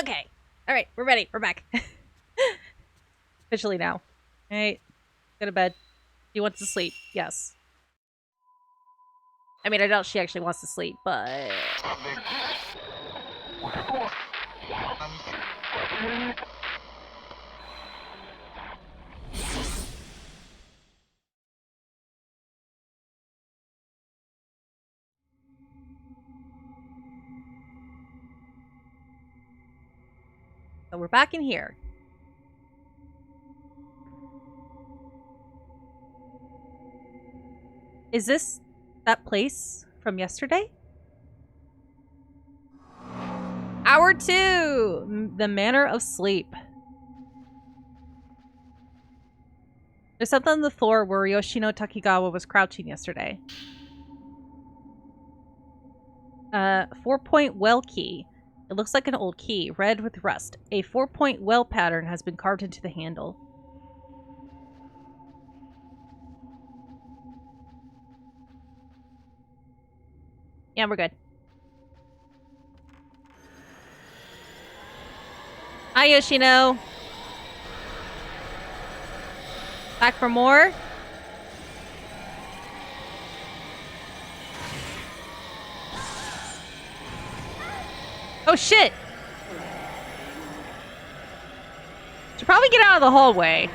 Okay. Alright, we're ready. We're back. Officially now. Alright. Go to bed. She wants to sleep. Yes. I mean, I doubt she actually wants to sleep, but... So we're back in here. Is this that place from yesterday? Hour 2! The Manor of Sleep. There's something on the floor where Yoshino Takigawa was crouching yesterday. 4-point well key. It looks like an old key, red with rust. A 4-point well pattern has been carved into the handle. Yeah, we're good. Hi, Yoshino. Back for more? Oh, shit! Should probably get out of the hallway.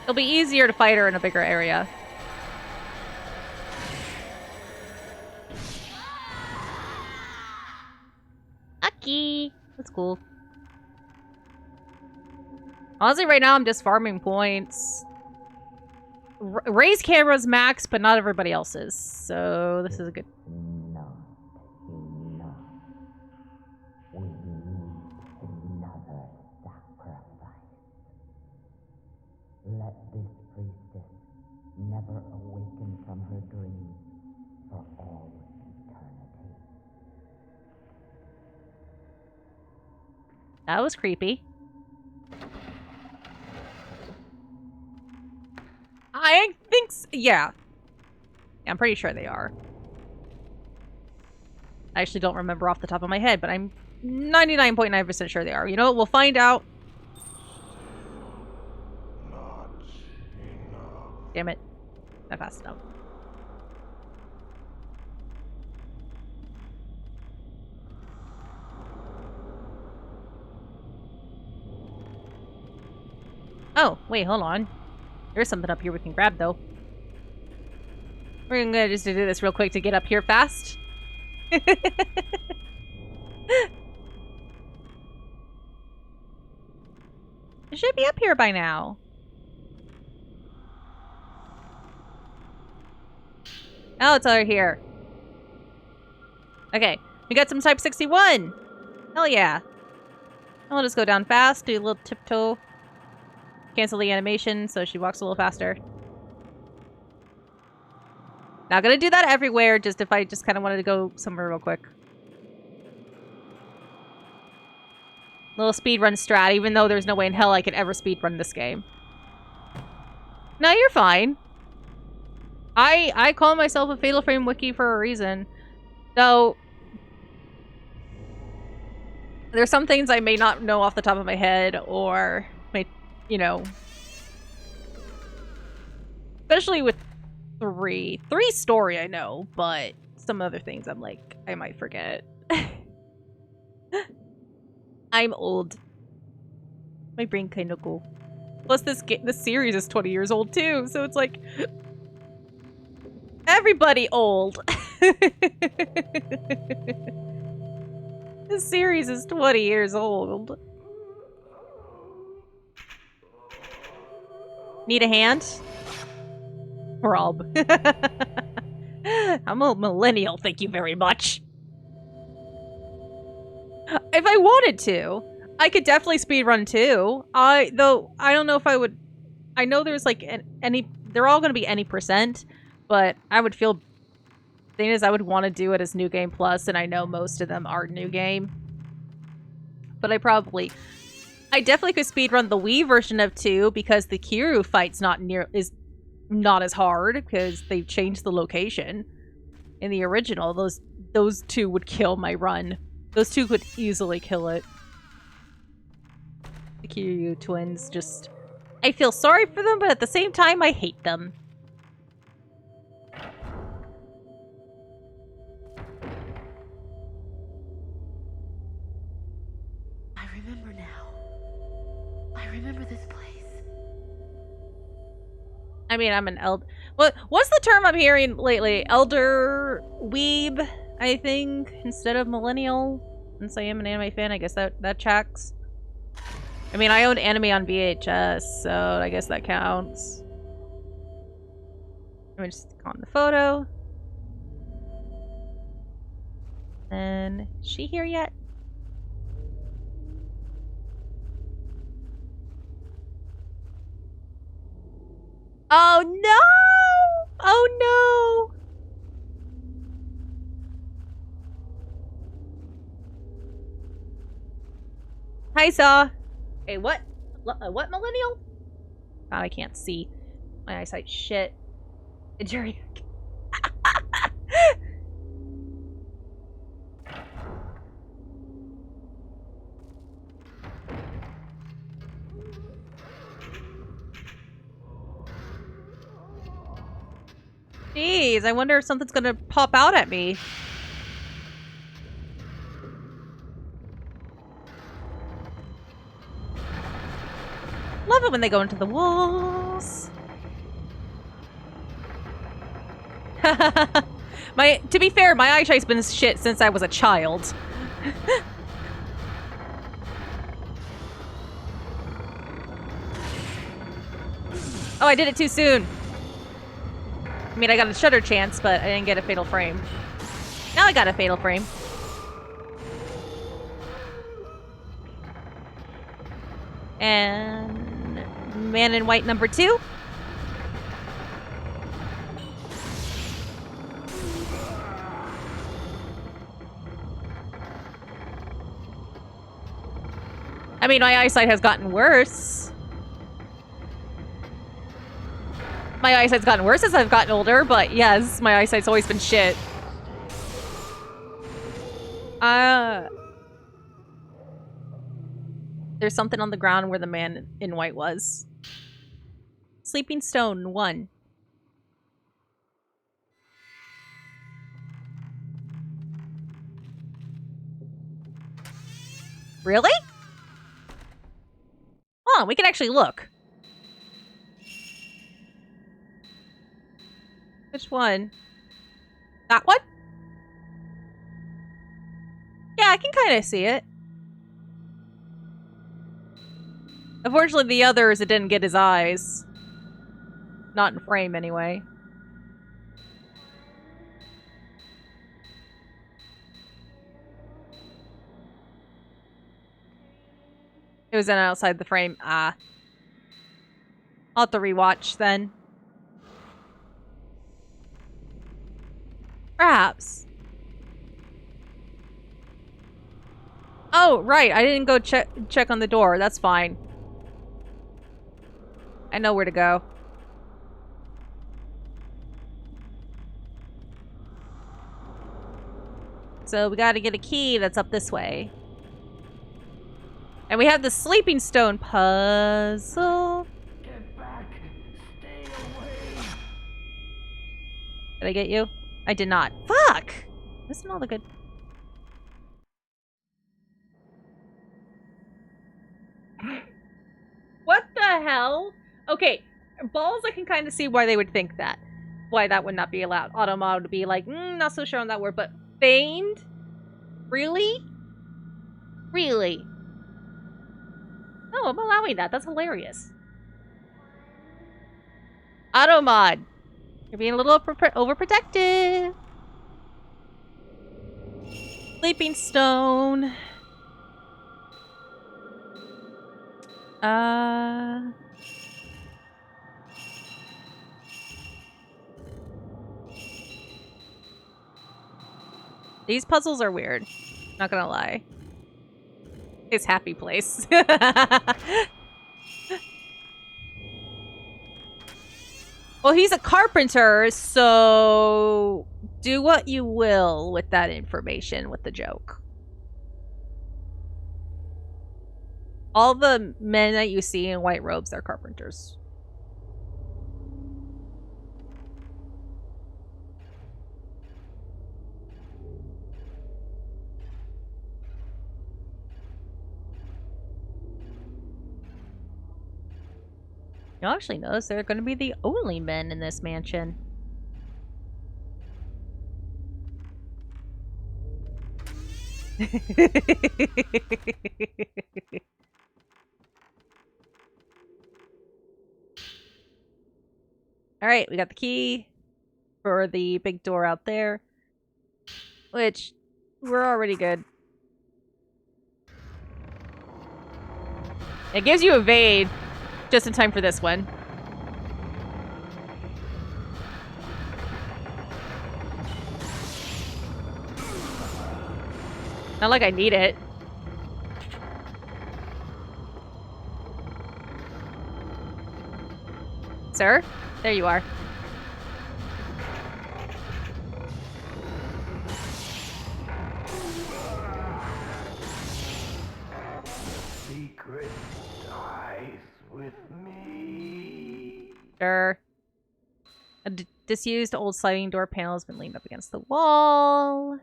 It'll be easier to fight her in a bigger area. Lucky! That's cool. Honestly, right now I'm just farming points. Ray's camera's max, but not everybody else's. So this is a good... Let this priestess never awaken from her dream for all eternity. That was creepy. I think yeah. I'm pretty sure they are. I actually don't remember off the top of my head, but I'm 99.9% sure they are. You know what? We'll find out. Damn it. Not fast enough. Oh, wait, hold on. There's something up here we can grab, though. We're gonna just do this real quick to get up here fast. It should be up here by now. Oh, it's over here. Okay, we got some Type 61. Hell yeah. I'll just go down fast, do a little tiptoe. Cancel the animation so she walks a little faster. Not gonna do that everywhere, just if I just kind of wanted to go somewhere real quick. Little speedrun strat, even though there's no way in hell I could ever speedrun this game. No, you're fine. I call myself a Fatal Frame wiki for a reason. Though, there's some things I may not know off the top of my head, or may, you know. Especially with 3. 3 story I know, but some other things I'm like, I might forget. I'm old. My brain kind of cool. Plus this series is 20 years old too, so it's like... Everybody old! This series is 20 years old. Need a hand? Rob. I'm a millennial, thank you very much. If I wanted to, I could definitely speedrun too. Though, I don't know if I would... I know there's like any... They're all going to be any percent, but I would feel... The thing is, I would want to do it as New Game Plus, and I know most of them are New Game. But I definitely could speedrun the Wii version of 2, because the Kiryu fight's not as hard, because they've changed the location. In the original, those 2 would kill my run Those two could easily kill it. The Kiryu twins just... I feel sorry for them, but at the same time, I hate them. I remember now. I remember this place. I mean, I'm an what's the term I'm hearing lately? Elder weeb, I think, instead of millennial. Since I am an anime fan, I guess that checks. I mean, I owned anime on VHS, so I guess that counts. Let me just click on the photo. And is she here yet? Oh no! Oh no! Hi, Saw. Hey, what? What millennial? Oh, I can't see. My eyesight's shit. Jerry. Jeez, I wonder if something's gonna pop out at me. Love it when they go into the walls. To be fair, my eyesight's been shit since I was a child. Oh, I did it too soon. I mean, I got a shutter chance, but I didn't get a fatal frame. Now I got a fatal frame. And man in white number 2. I mean, my eyesight has gotten worse. My eyesight's gotten worse as I've gotten older, but yes, my eyesight's always been shit. There's something on the ground where the man in white was. Sleeping Stone 1. Really? Oh, we can actually look. Which one? That one? Yeah, I can kind of see it. Unfortunately, the others, it didn't get his eyes. Not in frame, anyway. It was in outside the frame. Ah. I'll have to rewatch, then. Perhaps. Oh, right. I didn't go check on the door. That's fine. I know where to go. So we gotta get a key that's up this way. And we have the Sleeping Stone puzzle. Get back. Stay away. Did I get you? I did not. Fuck! Listen to all the good... What the hell? Okay, balls, I can kind of see why they would think that. Why that would not be allowed. Automod would be like, not so sure on that word, but feigned? Really? Really? No, I'm allowing that. That's hilarious. Automod. You're being a little overprotective. Sleeping Stone. These puzzles are weird. Not gonna lie. His happy place. Well, he's a carpenter, so do what you will with that information with the joke. All the men that you see in white robes, they're carpenters. You'll actually notice they're going to be the only men in this mansion. Alright, we got the key for the big door out there. Which, we're already good. It gives you evade just in time for this one. Not like I need it. Sir? There you are. Secret dies with me. Sure. A disused old sliding door panel has been leaned up against the wall.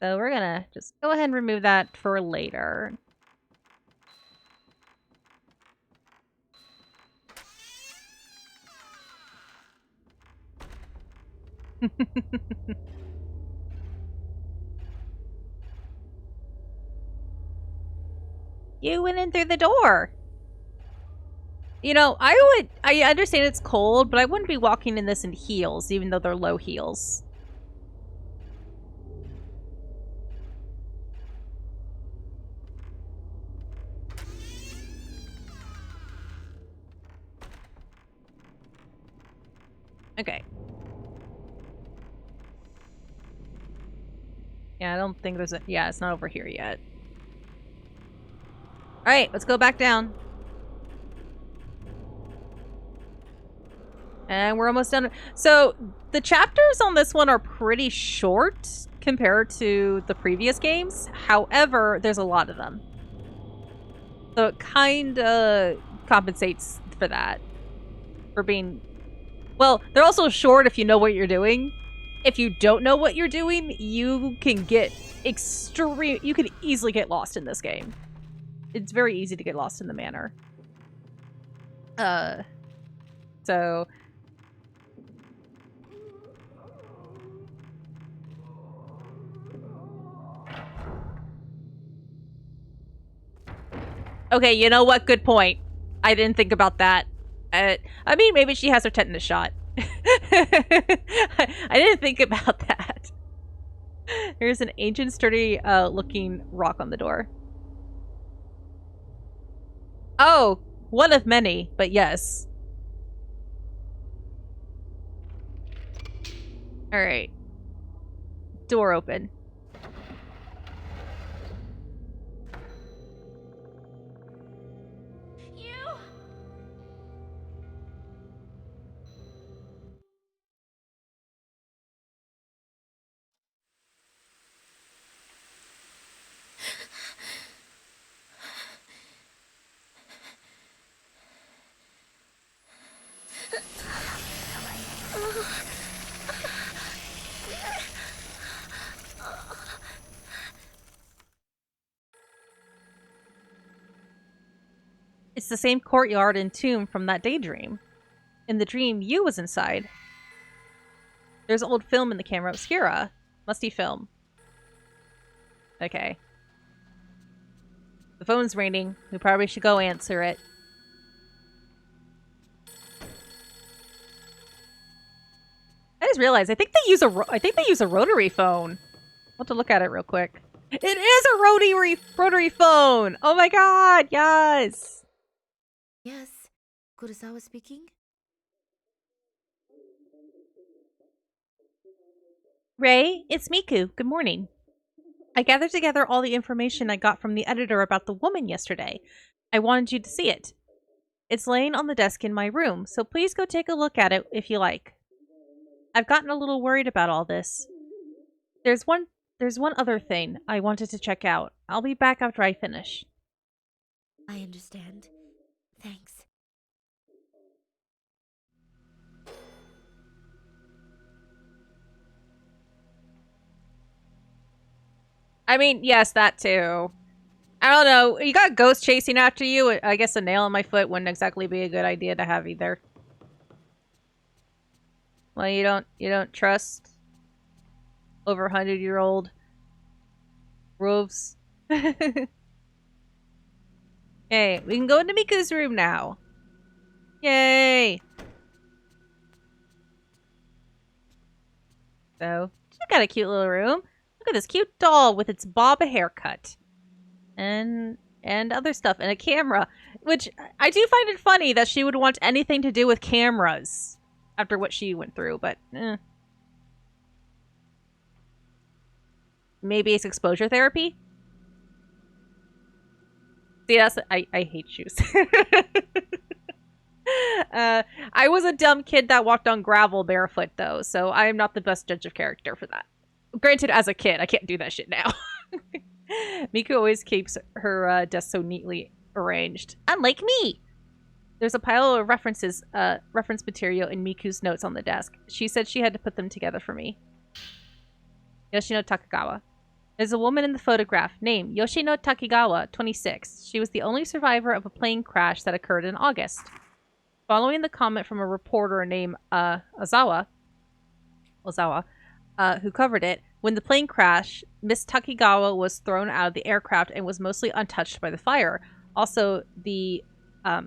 So we're gonna just go ahead and remove that for later. You went in through the door. You know, I understand it's cold, but I wouldn't be walking in this in heels, even though they're low heels. Okay. Yeah, I don't think there's a... Yeah, it's not over here yet. Alright, let's go back down. And we're almost done. So, the chapters on this one are pretty short compared to the previous games. However, there's a lot of them. So it kind of compensates for that. For being... Well, they're also short if you know what you're doing. If you don't know what you're doing, you can get extreme... You can easily get lost in this game. It's very easy to get lost in the manor. So... Okay, you know what? Good point. I didn't think about that. I mean, maybe she has her tetanus shot. I didn't think about that. There's an ancient, sturdy looking rock on the door. Oh, one of many, but yes. Alright. Door open. It's the same courtyard and tomb from that daydream. In the dream, you was inside. There's old film in the camera obscura. Musty film. Okay. The phone's ringing. We probably should go answer it. I just realized I think they use a rotary phone. I'll have to look at it real quick. It is a rotary phone. Oh my god, yes. Yes, Kurosawa speaking. Ray, it's Miku. Good morning. I gathered together all the information I got from the editor about the woman yesterday. I wanted you to see it. It's laying on the desk in my room, so please go take a look at it if you like. I've gotten a little worried about all this. There's one other thing I wanted to check out. I'll be back after I finish. I understand. Thanks. I mean, yes, that too. I don't know. You got ghosts chasing after you. I guess a nail in my foot wouldn't exactly be a good idea to have either. Well, you don't trust over 100-year-old roofs. Okay, we can go into Miku's room now. Yay! So, she got a cute little room. Look at this cute doll with its bob haircut. And other stuff. And a camera. Which, I do find it funny that she would want anything to do with cameras. After what she went through, but maybe it's exposure therapy? See, I hate shoes. I was a dumb kid that walked on gravel barefoot, though, so I am not the best judge of character for that. Granted, as a kid, I can't do that shit now. Miku always keeps her desk so neatly arranged. Unlike me! There's a pile of reference material in Miku's notes on the desk. She said she had to put them together for me. Yoshino Takagawa. There's a woman in the photograph named Yoshino Takigawa, 26. She was the only survivor of a plane crash that occurred in August. Following the comment from a reporter named Ozawa, who covered it, when the plane crashed, Miss Takigawa was thrown out of the aircraft and was mostly untouched by the fire. Also, the why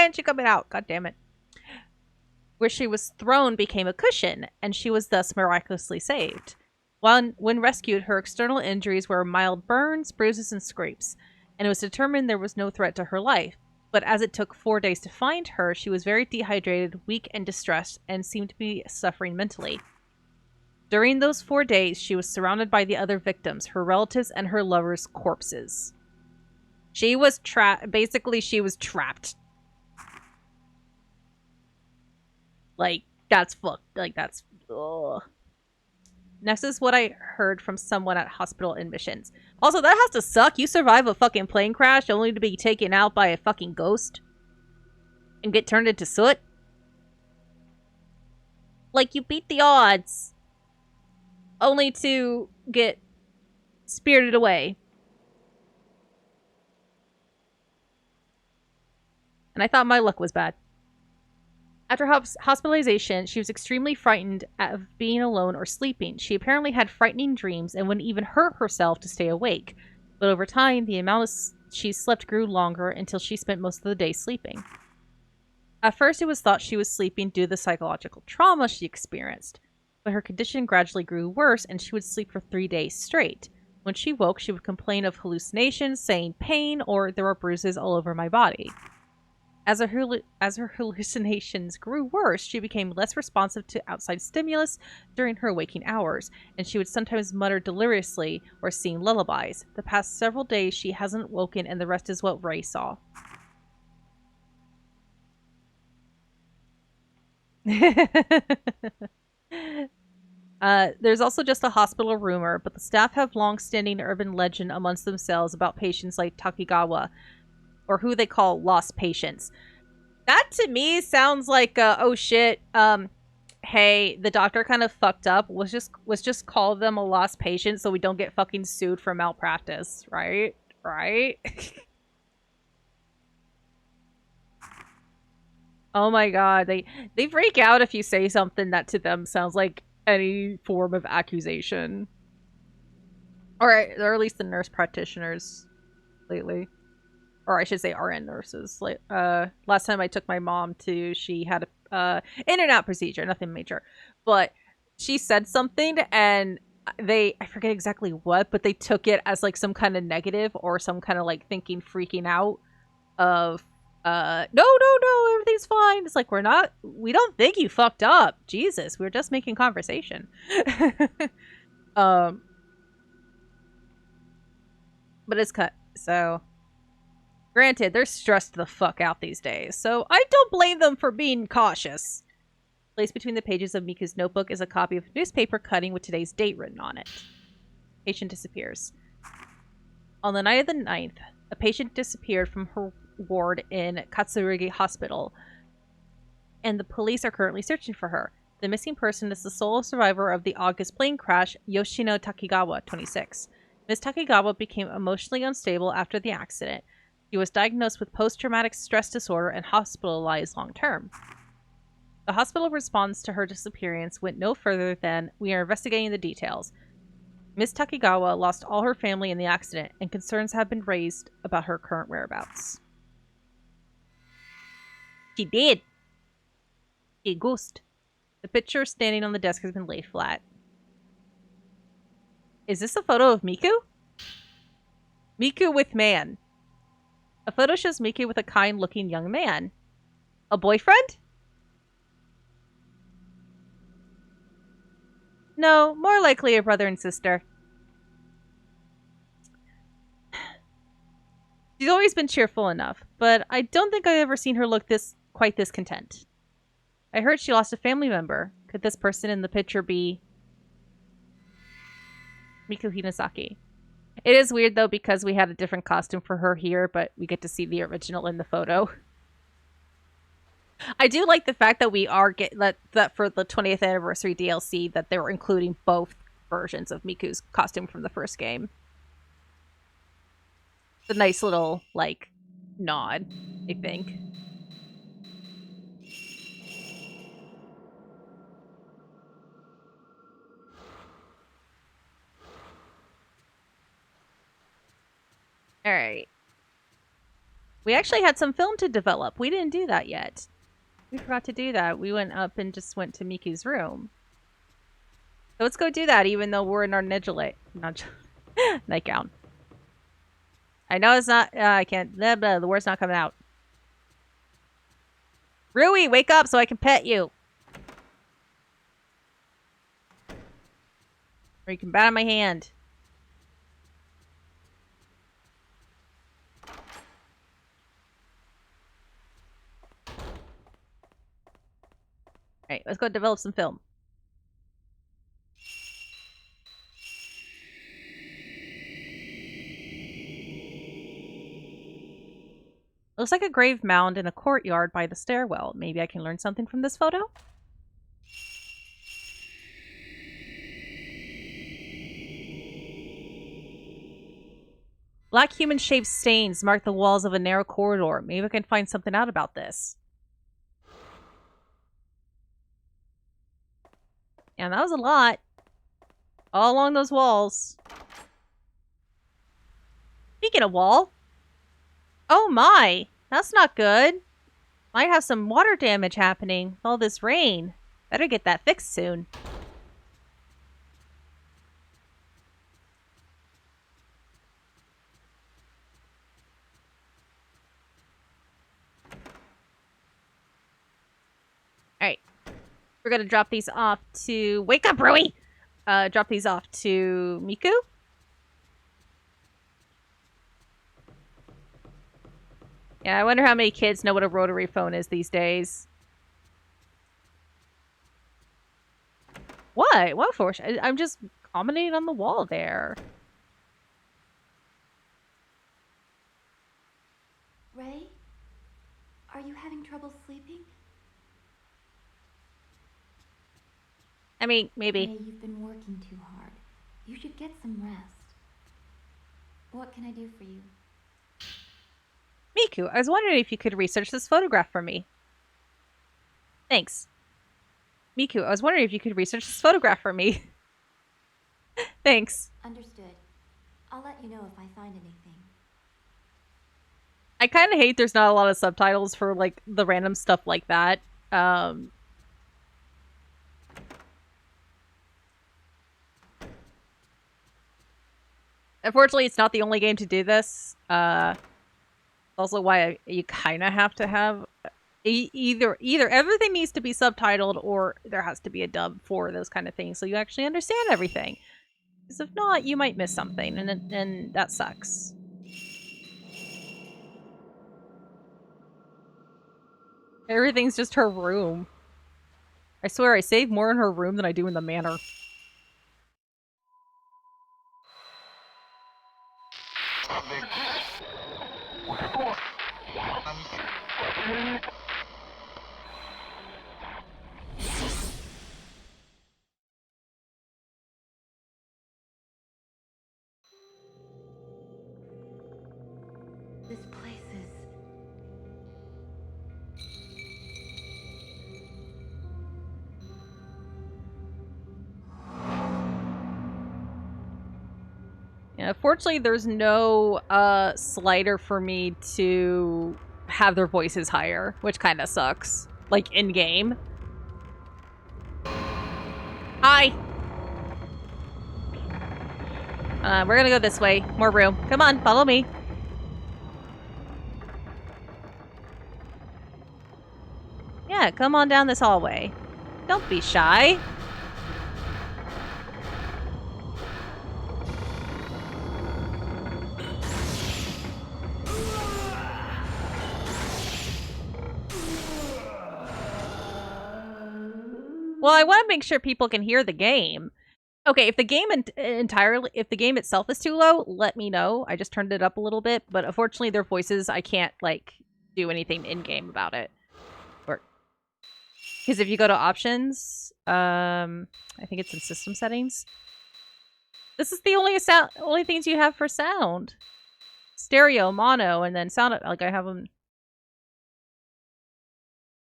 aren't you coming out? God damn it. Where she was thrown became a cushion, and she was thus miraculously saved. When rescued, her external injuries were mild burns, bruises, and scrapes, and it was determined there was no threat to her life. But as it took 4 days to find her, she was very dehydrated, weak, and distressed, and seemed to be suffering mentally. During those 4 days, she was surrounded by the other victims, her relatives, and her lovers' corpses. She was basically, she was trapped. Like, that's fucked. Like, that's... Ugh. Next is what I heard from someone at hospital admissions. Also, that has to suck. You survive a fucking plane crash only to be taken out by a fucking ghost. And get turned into soot. Like, you beat the odds. Only to get spirited away. And I thought my luck was bad. After hospitalization, she was extremely frightened of being alone or sleeping. She apparently had frightening dreams and wouldn't even hurt herself to stay awake. But over time, the amount she slept grew longer until she spent most of the day sleeping. At first, it was thought she was sleeping due to the psychological trauma she experienced. But her condition gradually grew worse, and she would sleep for 3 days straight. When she woke, she would complain of hallucinations, saying pain, or there were bruises all over my body. As her hallucinations grew worse, she became less responsive to outside stimulus during her waking hours, and she would sometimes mutter deliriously or sing lullabies. The past several days, she hasn't woken, and the rest is what Ray saw. There's also just a hospital rumor, but the staff have long-standing urban legend amongst themselves about patients like Takigawa, or who they call lost patients. That to me sounds like oh shit, hey, the doctor kind of fucked up. Let's just call them a lost patient so we don't get fucking sued for malpractice, right? Right? Oh my god, they freak out if you say something that to them sounds like any form of accusation. Or at least the nurse practitioners lately. Or I should say RN nurses. Like, last time I took my mom to, she had a in and out procedure, nothing major. But she said something and I forget exactly what, but they took it as like some kind of negative or some kind of like thinking, freaking out of, no, everything's fine. It's like, we don't think you fucked up. Jesus, we're just making conversation. But it's cut, so... Granted, they're stressed the fuck out these days, so I don't blame them for being cautious. Placed between the pages of Miku's notebook is a copy of a newspaper cutting with today's date written on it. Patient disappears. On the night of the 9th, a patient disappeared from her ward in Katsuragi Hospital, and the police are currently searching for her. The missing person is the sole survivor of the August plane crash, Yoshino Takigawa, 26. Ms. Takigawa became emotionally unstable after the accident. She was diagnosed with post-traumatic stress disorder and hospitalized long-term. The hospital response to her disappearance went no further than, "We are investigating the details." Ms. Takigawa lost all her family in the accident, and concerns have been raised about her current whereabouts. She did. A ghost. The picture standing on the desk has been laid flat. Is this a photo of Miku? Miku with man. A photo shows Miku with a kind-looking young man. A boyfriend? No, more likely a brother and sister. She's always been cheerful enough, but I don't think I've ever seen her look quite this content. I heard she lost a family member. Could this person in the picture be Miku Hinasaki? It is weird though because we had a different costume for her here, but we get to see the original in the photo. I do like the fact that we are that for the 20th anniversary DLC that they were including both versions of Miku's costume from the first game. It's a nice little like nod, I think. All right. We actually had some film to develop. We didn't do that yet. We forgot to do that. We went up and just went to Miku's room. So let's go do that, even though we're in our nightgown. I know it's not. I can't. Blah, blah, the word's not coming out. Rui, wake up so I can pet you. Or you can bat on my hand. Alright, let's go develop some film. Looks like a grave mound in a courtyard by the stairwell. Maybe I can learn something from this photo? Black human-shaped stains mark the walls of a narrow corridor. Maybe I can find something out about this. And that was a lot. All along those walls. Speaking of wall. Oh my! That's not good. Might have some water damage happening with all this rain. Better get that fixed soon. Alright. We're gonna drop these off to... Wake up, Rui! Drop these off to Miku. Yeah, I wonder how many kids know what a rotary phone is these days. What? What for? I'm just commenting on the wall there. Ray? Are you having trouble sleeping? I mean, maybe. Ray, you've been working too hard. You should get some rest. What can I do for you? Miku, I was wondering if you could research this photograph for me. Thanks. Miku, I was wondering if you could research this photograph for me. Thanks. Understood. I'll let you know if I find anything. I kind of hate there's not a lot of subtitles for, like, the random stuff like that. Unfortunately, it's not the only game to do this. Also why you kind of have to have either everything needs to be subtitled or there has to be a dub for those kind of things so you actually understand everything. Because if not, you might miss something, and that sucks. Everything's just her room. I swear I save more in her room than I do in the manor. This place is... Yeah, fortunately, there's no slider for me to have their voices higher, which kind of sucks. Like, in-game. Hi! We're gonna go this way. More room. Come on, follow me. Yeah, come on down this hallway. Don't be shy. Well, I want to make sure people can hear the game. Okay, if the game if the game itself is too low, let me know. I just turned it up a little bit, but unfortunately their voices, I can't, like, do anything in-game about it. Because if you go to options, I think it's in system settings. This is the only things you have for sound. Stereo, mono, and then sound, like, I have them.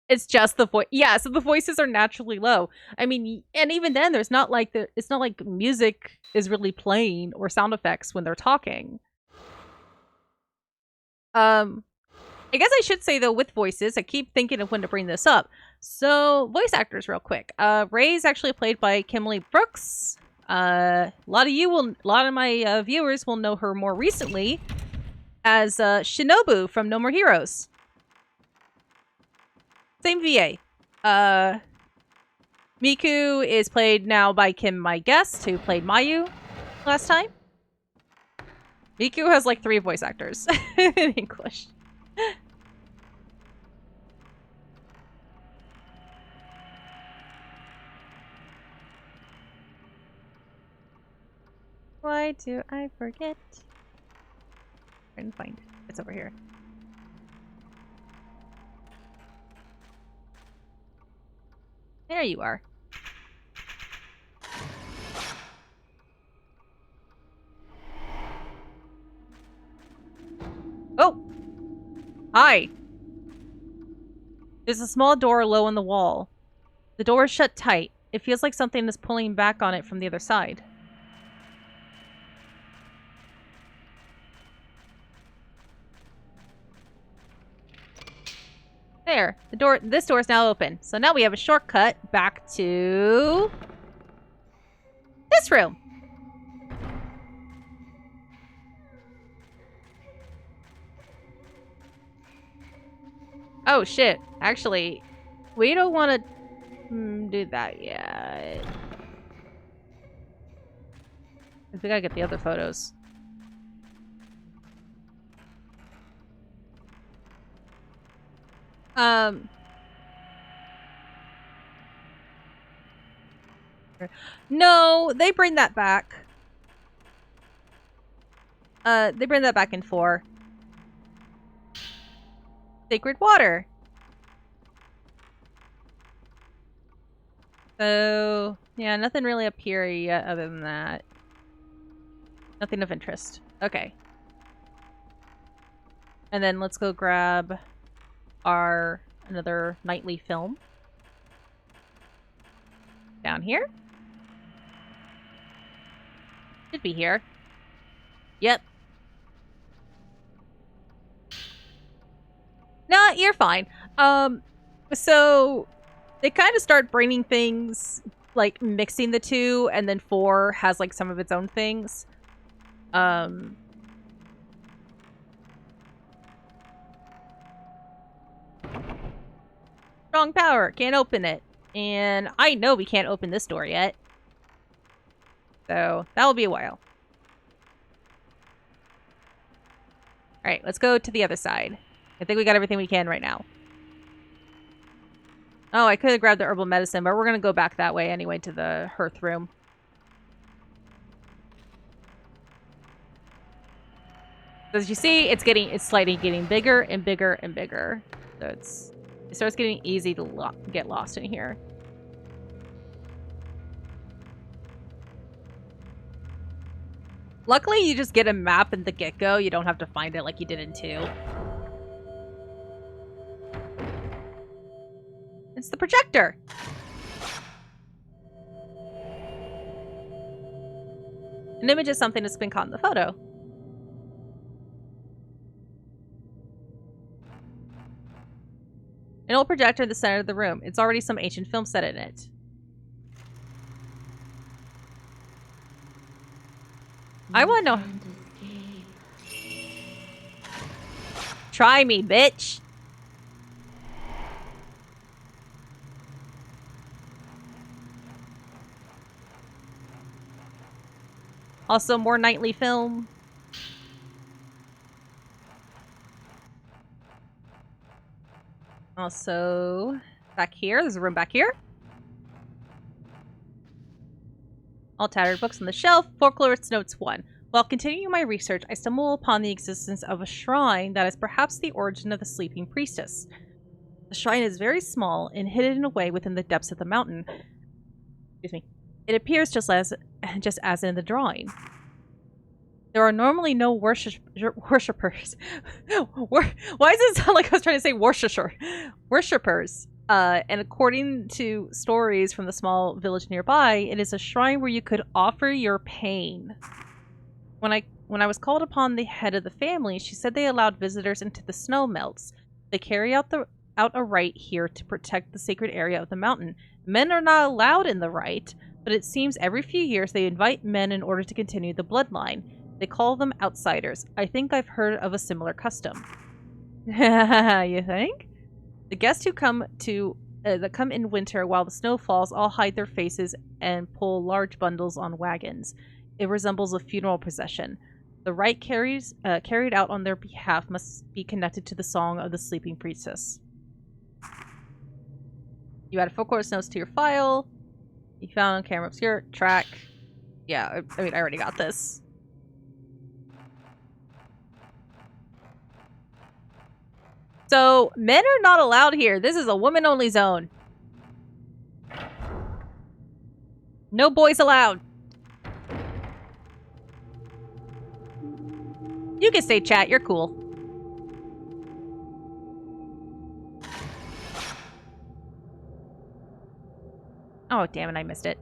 It's just the voice. Yeah, so the voices are naturally low. I mean, and even then, there's not like it's not like music is really playing or sound effects when they're talking. I guess I should say though, with voices, I keep thinking of when to bring this up. So, voice actors, real quick. Ray is actually played by Kimberly Brooks. A lot of my viewers will know her more recently as Shinobu from No More Heroes. Same VA. Miku is played now by Kim, my guest, who played Mayu last time. Miku has like 3 voice actors in English. Why do I forget? Trying to find it. It's over here. There you are. Oh! Hi! There's a small door low in the wall. The door is shut tight. It feels like something is pulling back on it from the other side. There. This door is now open. So now we have a shortcut back to this room. Oh shit. Actually, we don't want to do that yet. We gotta get the other photos. No, they bring that back. They bring that back in 4. Sacred water. So, yeah, nothing really up here yet other than that. Nothing of interest. Okay. And then let's go grab another nightly film. Down here. Should be here. Yep. Nah, you're fine. So they kind of start bringing things, like mixing the two, and then 4 has like some of its own things. Strong power, can't open it. And I know we can't open this door yet. So that'll be a while. Alright, let's go to the other side. I think we got everything we can right now. Oh, I could have grabbed the herbal medicine, but we're going to go back that way anyway to the hearth room. As you see, it's slightly getting bigger and bigger and bigger. So it starts getting easy to get lost in here. Luckily, you just get a map in the get-go. You don't have to find it like you did in 2. It's the projector. An image is something that's been caught in the photo. An old projector in the center of the room. It's already some ancient film set in it. I want to know. Try me, bitch. Also, more nightly film. Also, back here. There's a room back here. All tattered books on the shelf. Folklorist Notes 1. While continuing my research, I stumble upon the existence of a shrine that is perhaps the origin of the sleeping priestess. The shrine is very small and hidden away within the depths of the mountain. Excuse me. It appears just as in the drawing. There are normally no worshippers. Why does it sound like I was trying to say worshippers? And according to stories from the small village nearby, it is a shrine where you could offer your pain. When I was called upon the head of the family, she said they allowed visitors into the snow melts. They carry out a rite here to protect the sacred area of the mountain. Men are not allowed in the rite, but it seems every few years they invite men in order to continue the bloodline. They call them outsiders. I think I've heard of a similar custom. You think? The guests who come in winter while the snow falls all hide their faces and pull large bundles on wagons. It resembles a funeral procession. The rite carried out on their behalf must be connected to the song of the sleeping priestess. You add folklore notes to your file. You found on camera obscure track. Yeah, I mean, I already got this. So, men are not allowed here. This is a women-only zone. No boys allowed. You can stay chat. You're cool. Oh, damn it. I missed it.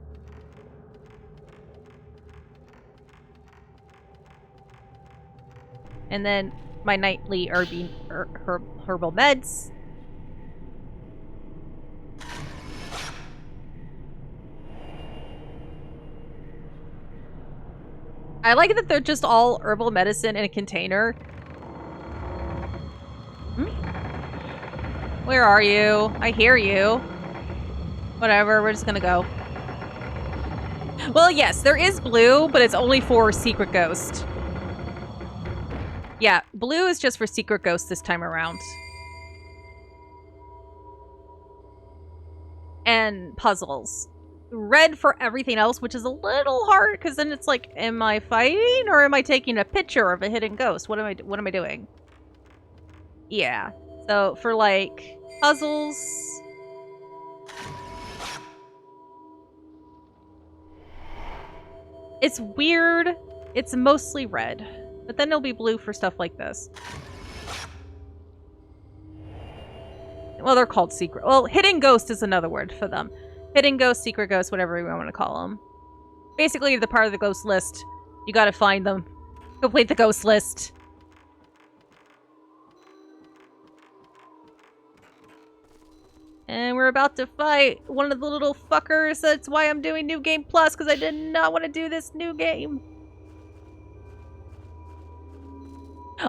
And then my nightly herbal meds. I like that they're just all herbal medicine in a container. Where are you? I hear you. Whatever, we're just gonna go. Well, yes, there is blue, but it's only for Secret Ghost. Yeah, blue is just for Secret Ghost this time around. And puzzles. Red for everything else, which is a little hard, because then it's like, am I fighting or am I taking a picture of a hidden ghost? What am I doing? Yeah. So for like puzzles, it's weird. It's mostly red, but then it'll be blue for stuff like this. Well, they're called secret. Well, hidden ghost is another word for them. Hidden ghost, secret ghost, whatever we want to call them. Basically, the part of the ghost list. You gotta find them. Complete the ghost list. And we're about to fight one of the little fuckers. That's why I'm doing New Game Plus, because I did not want to do this new game.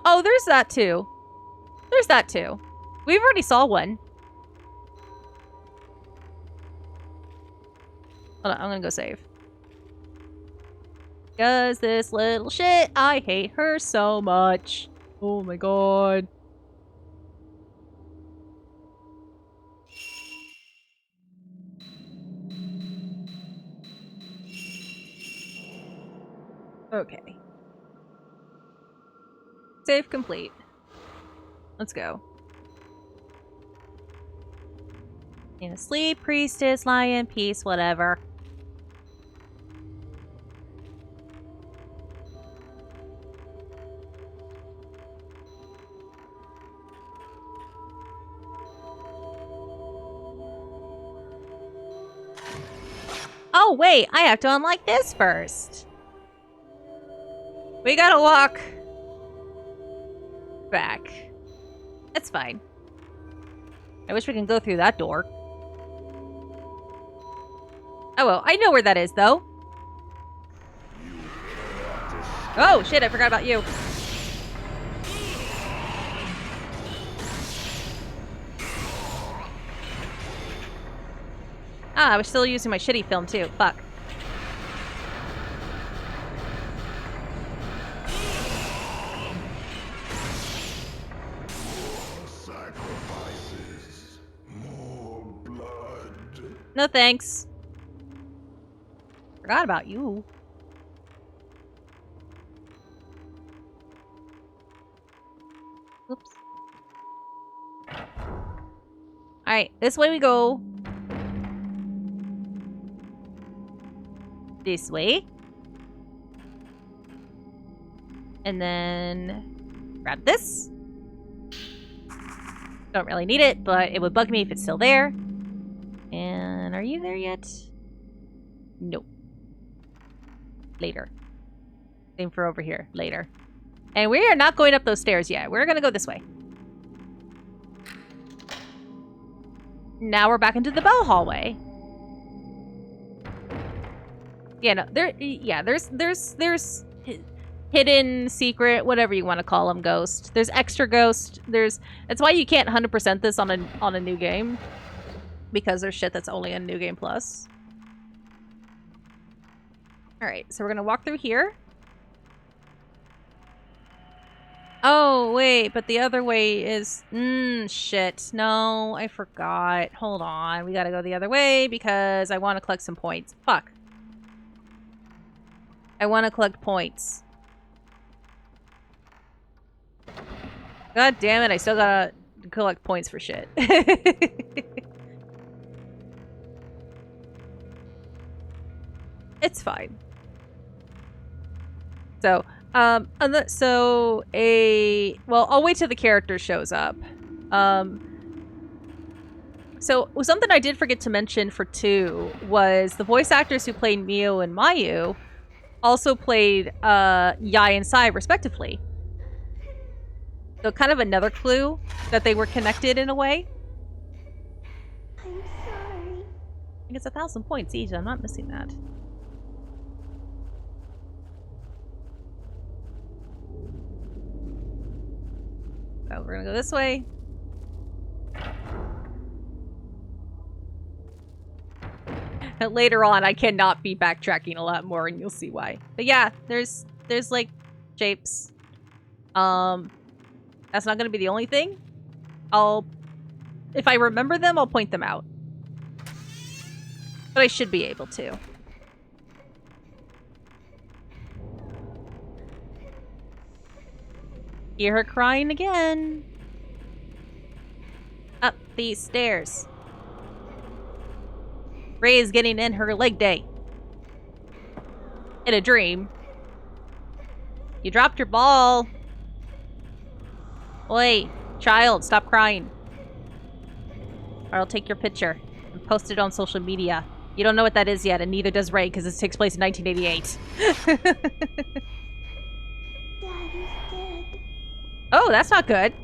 Oh, there's that too. There's that too. We've already saw one. Hold on, I'm gonna go save. Because this little shit, I hate her so much. Oh my god. Okay. Save complete. Let's go. Sleep, priestess, lie in peace, whatever. Oh, wait, I have to unlock this first. We gotta walk back. That's fine. I wish we can go through that door. Oh well, I know where that is, though. Oh, shit, I forgot about you. Ah, I was still using my shitty film, too. Fuck. Sacrifices, more blood. No thanks. Forgot about you. Oops. Alright, this way we go. This way. And then grab this. Don't really need it, but it would bug me if it's still there. And are you there yet? Nope. Later. Same for over here. Later. And we are not going up those stairs yet. We're gonna go this way. Now we're back into the bell hallway. Yeah, no, there's hidden, secret, whatever you want to call them, ghost. There's extra ghost. That's why you can't 100% this on a new game, because there's shit that's only in New Game Plus. All right, so we're gonna walk through here. Oh wait, but the other way is shit. No, I forgot. Hold on, we gotta go the other way because I want to collect some points. Fuck. I want to collect points. God damn it, I still gotta collect points for shit. It's fine. So, well, I'll wait till the character shows up. So, something I did forget to mention for 2 was the voice actors who played Mio and Mayu also played Yai and Sai, respectively. So kind of another clue that they were connected in a way. I'm sorry. I think it's 1,000 points each. I'm not missing that. So we're gonna go this way. And later on, I cannot be backtracking a lot more, and you'll see why. But yeah, there's like shapes. That's not gonna be the only thing. If I remember them, I'll point them out. But I should be able to. Hear her crying again. Up these stairs. Ray is getting in her leg day. In a dream. You dropped your ball. Oi, child, stop crying. Or I'll take your picture and post it on social media. You don't know what that is yet, and neither does Ray, because it takes place in 1988. Daddy's dead. Oh, that's not good.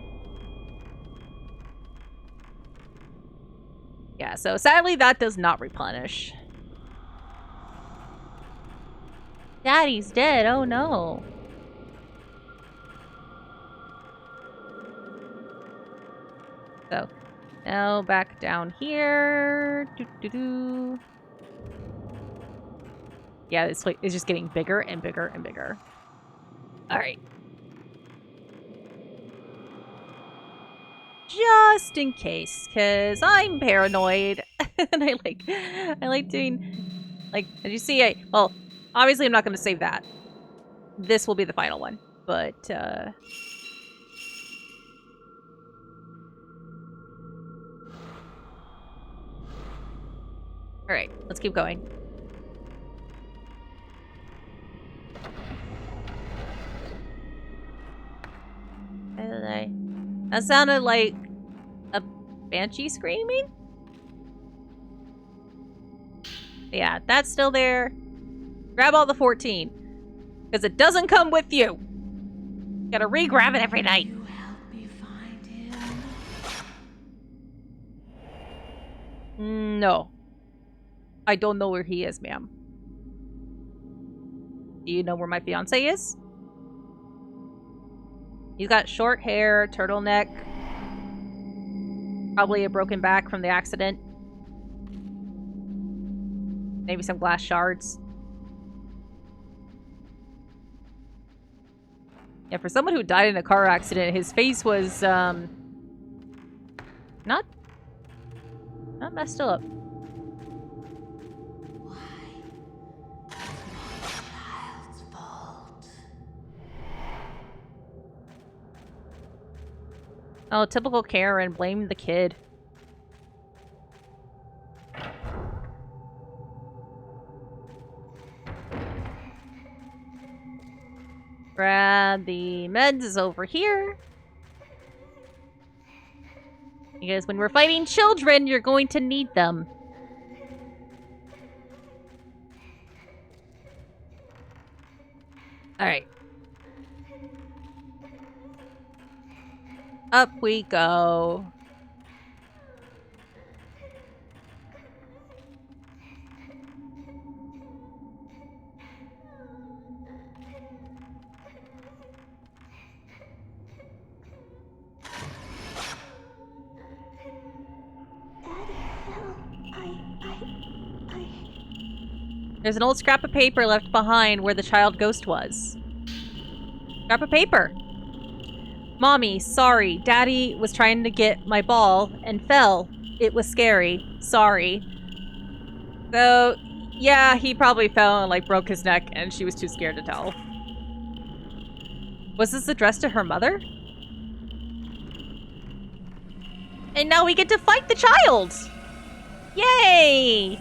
Yeah, so sadly that does not replenish. Daddy's dead, oh no. So, now back down here. Yeah, this place is just getting bigger and bigger and bigger. Alright. Just in case, because I'm paranoid. And I like doing, like, as you see, well, obviously I'm not going to save that. This will be the final one. But, Alright, let's keep going. That sounded like a banshee screaming? Yeah, that's still there. Grab all the 14. Because it doesn't come with you. Gotta re-grab it every night. You help me find him. No. I don't know where he is, ma'am. Do you know where my fiance is? He's got short hair, turtleneck. Probably a broken back from the accident. Maybe some glass shards. Yeah, for someone who died in a car accident, his face was, not messed up. Why? It's my child's fault. Oh, typical Karen. Blame the kid. Grab the meds is over here. Because when we're fighting children, you're going to need them. Alright. Up we go. There's an old scrap of paper left behind where the child ghost was. Scrap of paper. Mommy, sorry. Daddy was trying to get my ball and fell. It was scary. Sorry. So, yeah, he probably fell and, like, broke his neck and she was too scared to tell. Was this addressed to her mother? And now we get to fight the child! Yay!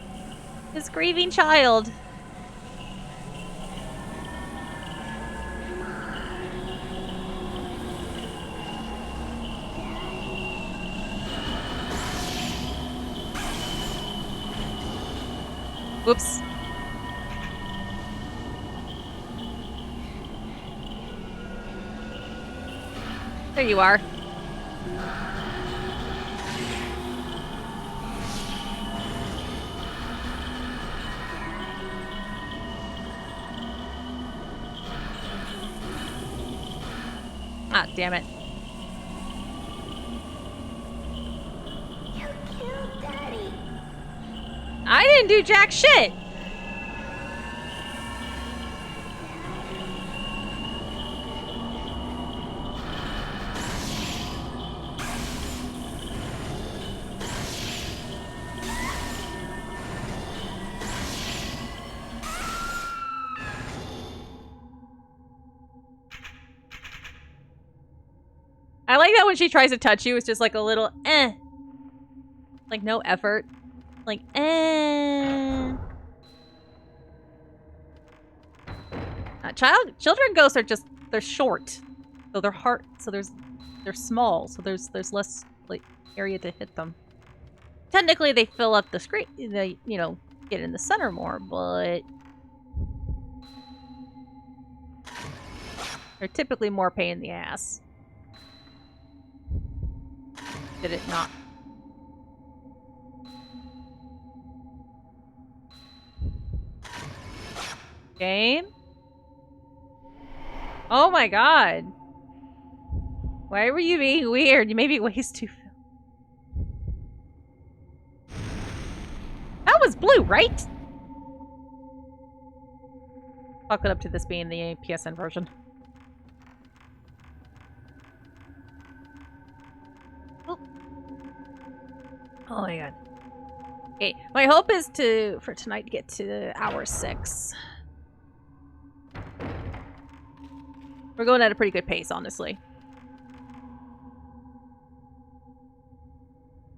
This grieving child. Whoops. There you are. Ah, damn it. You killed Daddy. I didn't do jack shit! I like that when she tries to touch you, it's just like a little eh. Like no effort. Like eh. Children ghosts are just, they're short. So they're hard, so they're small, so there's less like area to hit them. Technically they fill up the screen, they, you know, get in the center more, but they're typically more pain in the ass. Did it not? Game? Oh my god. Why were you being weird? You made me waste too. That was blue, right? Fuck it up to this being the PSN version. Oh my god. Okay, my hope is for tonight to get to hour 6. We're going at a pretty good pace, honestly.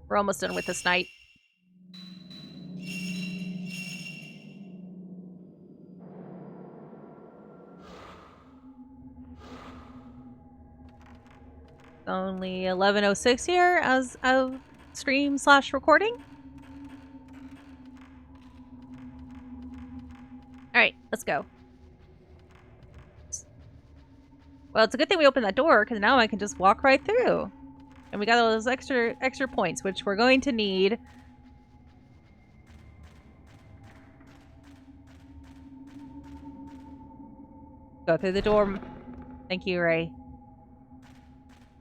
We're almost done with this night. only 11:06 here as of stream/recording. Alright, let's go. Well, it's a good thing we opened that door, because now I can just walk right through. And we got all those extra points, which we're going to need. Go through the door. Thank you, Ray.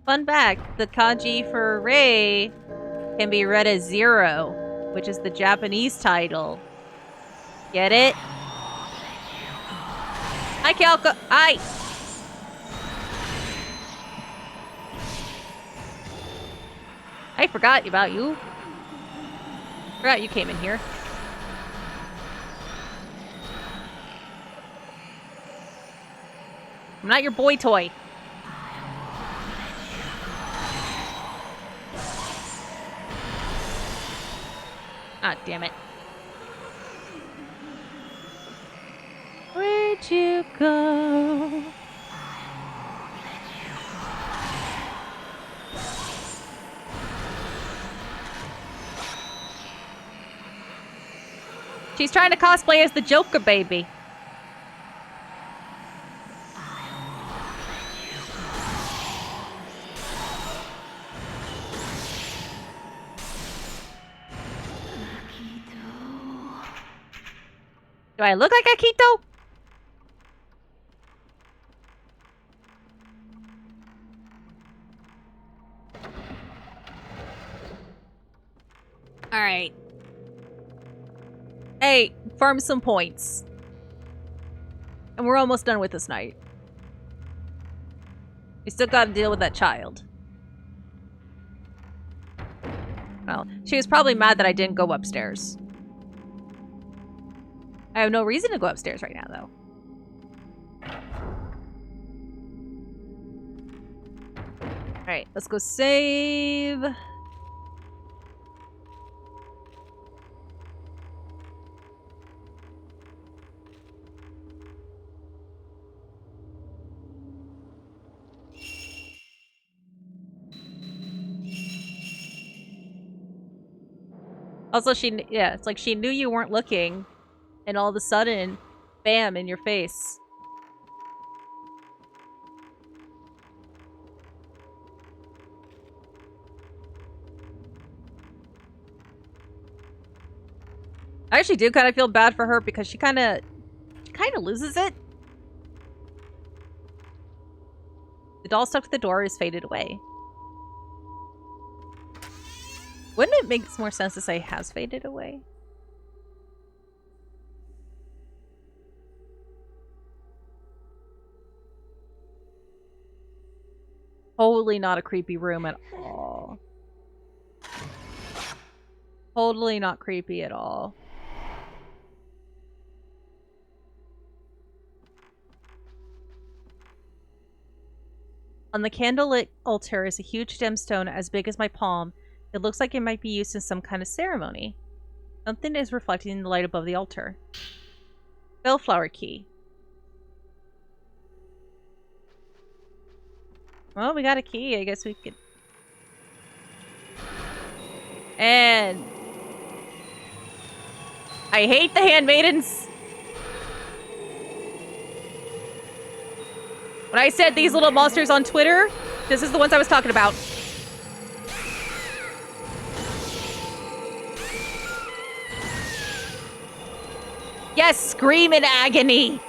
Fun fact, the kanji for Ray can be read as 0, which is the Japanese title. Get it? Hi, Kyoko. Hi! I forgot about you. Forgot you came in here. I'm not your boy toy. Ah, damn it. Where'd you go? She's trying to cosplay as the Joker baby. Do I look like Akito? Alright. Hey, farm some points. And we're almost done with this night. We still gotta deal with that child. Well, she was probably mad that I didn't go upstairs. I have no reason to go upstairs right now, though. Alright, let's go save. Also, yeah, it's like she knew you weren't looking, and all of a sudden, bam, in your face. I actually do kind of feel bad for her because she kind of loses it. The doll stuck to the door is faded away. Wouldn't it make more sense to say has faded away? Totally not a creepy room at all. Totally not creepy at all. On the candlelit altar is a huge gemstone as big as my palm. It looks like it might be used in some kind of ceremony. Something is reflecting in the light above the altar. Bellflower key. Well, we got a key. I guess we could... And... I hate the handmaidens! When I said these little monsters on Twitter, this is the ones I was talking about. Yes, scream in agony!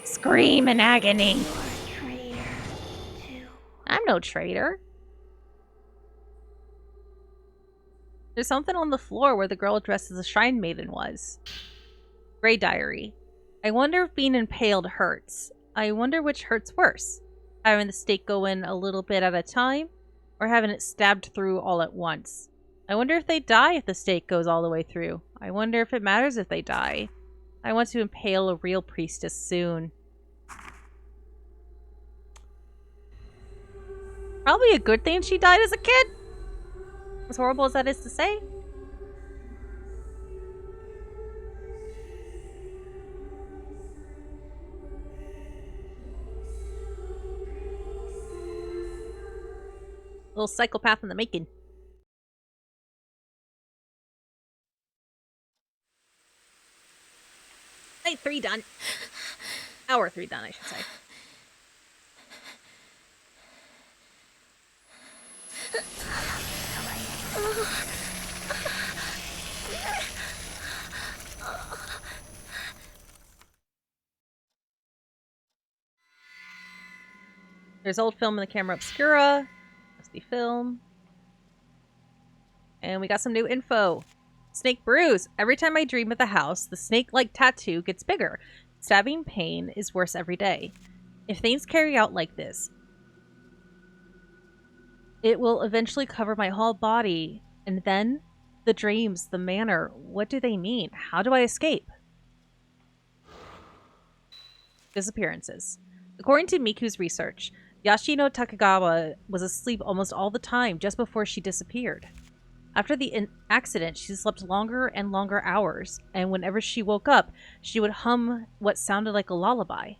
Scream in agony. You're a traitor, too. I'm no traitor. There's something on the floor where the girl dressed as a shrine maiden was. Grey diary. I wonder if being impaled hurts. I wonder which hurts worse. Having the stake go in a little bit at a time, or having it stabbed through all at once. I wonder if they die if the stake goes all the way through. I wonder if it matters if they die. I want to impale a real priestess soon. Probably a good thing she died as a kid. As horrible as that is to say. Little psychopath in the making. Night 3 done. Hour 3 done, I should say. There's old film in the camera obscura. Rusty film. And we got some new info. Snake bruise. Every time I dream of the house, the snake-like tattoo gets bigger. Stabbing pain is worse every day. If things carry out like this, it will eventually cover my whole body. And then, the dreams, the manner, what do they mean? How do I escape? Disappearances. According to Miku's research, Yashino Takagawa was asleep almost all the time just before she disappeared. After the accident, she slept longer and longer hours, and whenever she woke up, she would hum what sounded like a lullaby.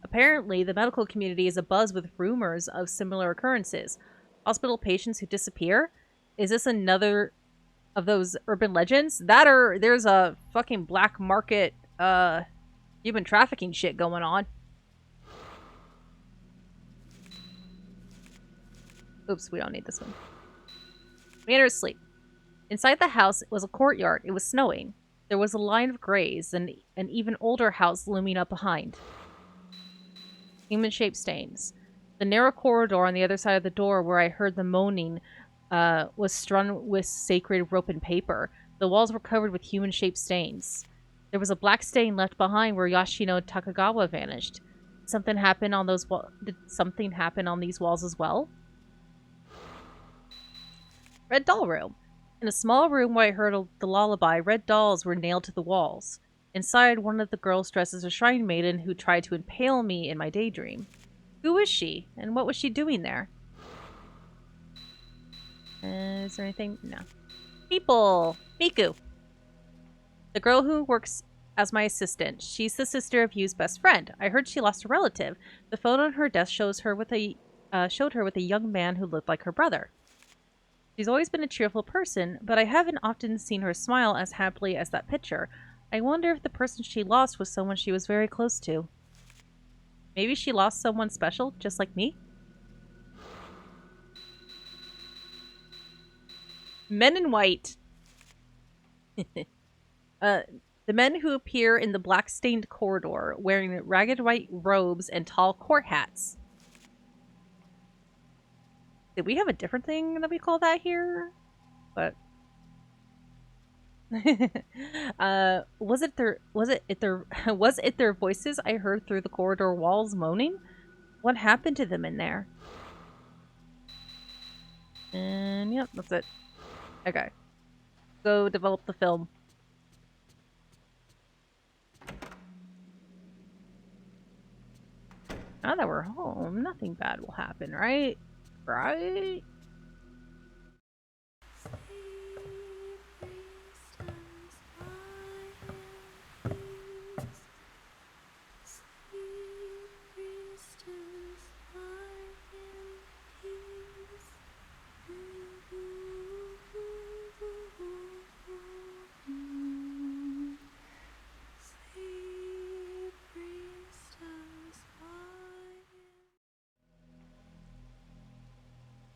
Apparently, the medical community is abuzz with rumors of similar occurrences. Hospital patients who disappear? Is this another of those urban legends? That or there's a fucking black market, human trafficking shit going on. Oops, we don't need this one. Manor sleep. Inside the house was a courtyard. It was snowing. There was a line of grays and an even older house looming up behind. Human-shaped stains. The narrow corridor on the other side of the door where I heard the moaning was strewn with sacred rope and paper. The walls were covered with human-shaped stains. There was a black stain left behind where Yashino Takagawa vanished. Did something happen on these walls as well? Red doll room. In a small room where I heard the lullaby, red dolls were nailed to the walls. Inside, one of the girls dressed as a shrine maiden who tried to impale me in my daydream. Who is she, and what was she doing there? Is there anything? No. People! Miku! The girl who works as my assistant. She's the sister of Yu's best friend. I heard she lost a relative. The photo on her desk showed her with a young man who looked like her brother. She's always been a cheerful person, but I haven't often seen her smile as happily as that picture. I wonder if the person she lost was someone she was very close to. Maybe she lost someone special, just like me? Men in white. The men who appear in the black-stained corridor, wearing ragged white robes and tall court hats. Did we have a different thing that we call that here? But was it their voices I heard through the corridor walls moaning? What happened to them in there? And yep, that's it. Okay. Go develop the film. Now that we're home, nothing bad will happen, right? Right?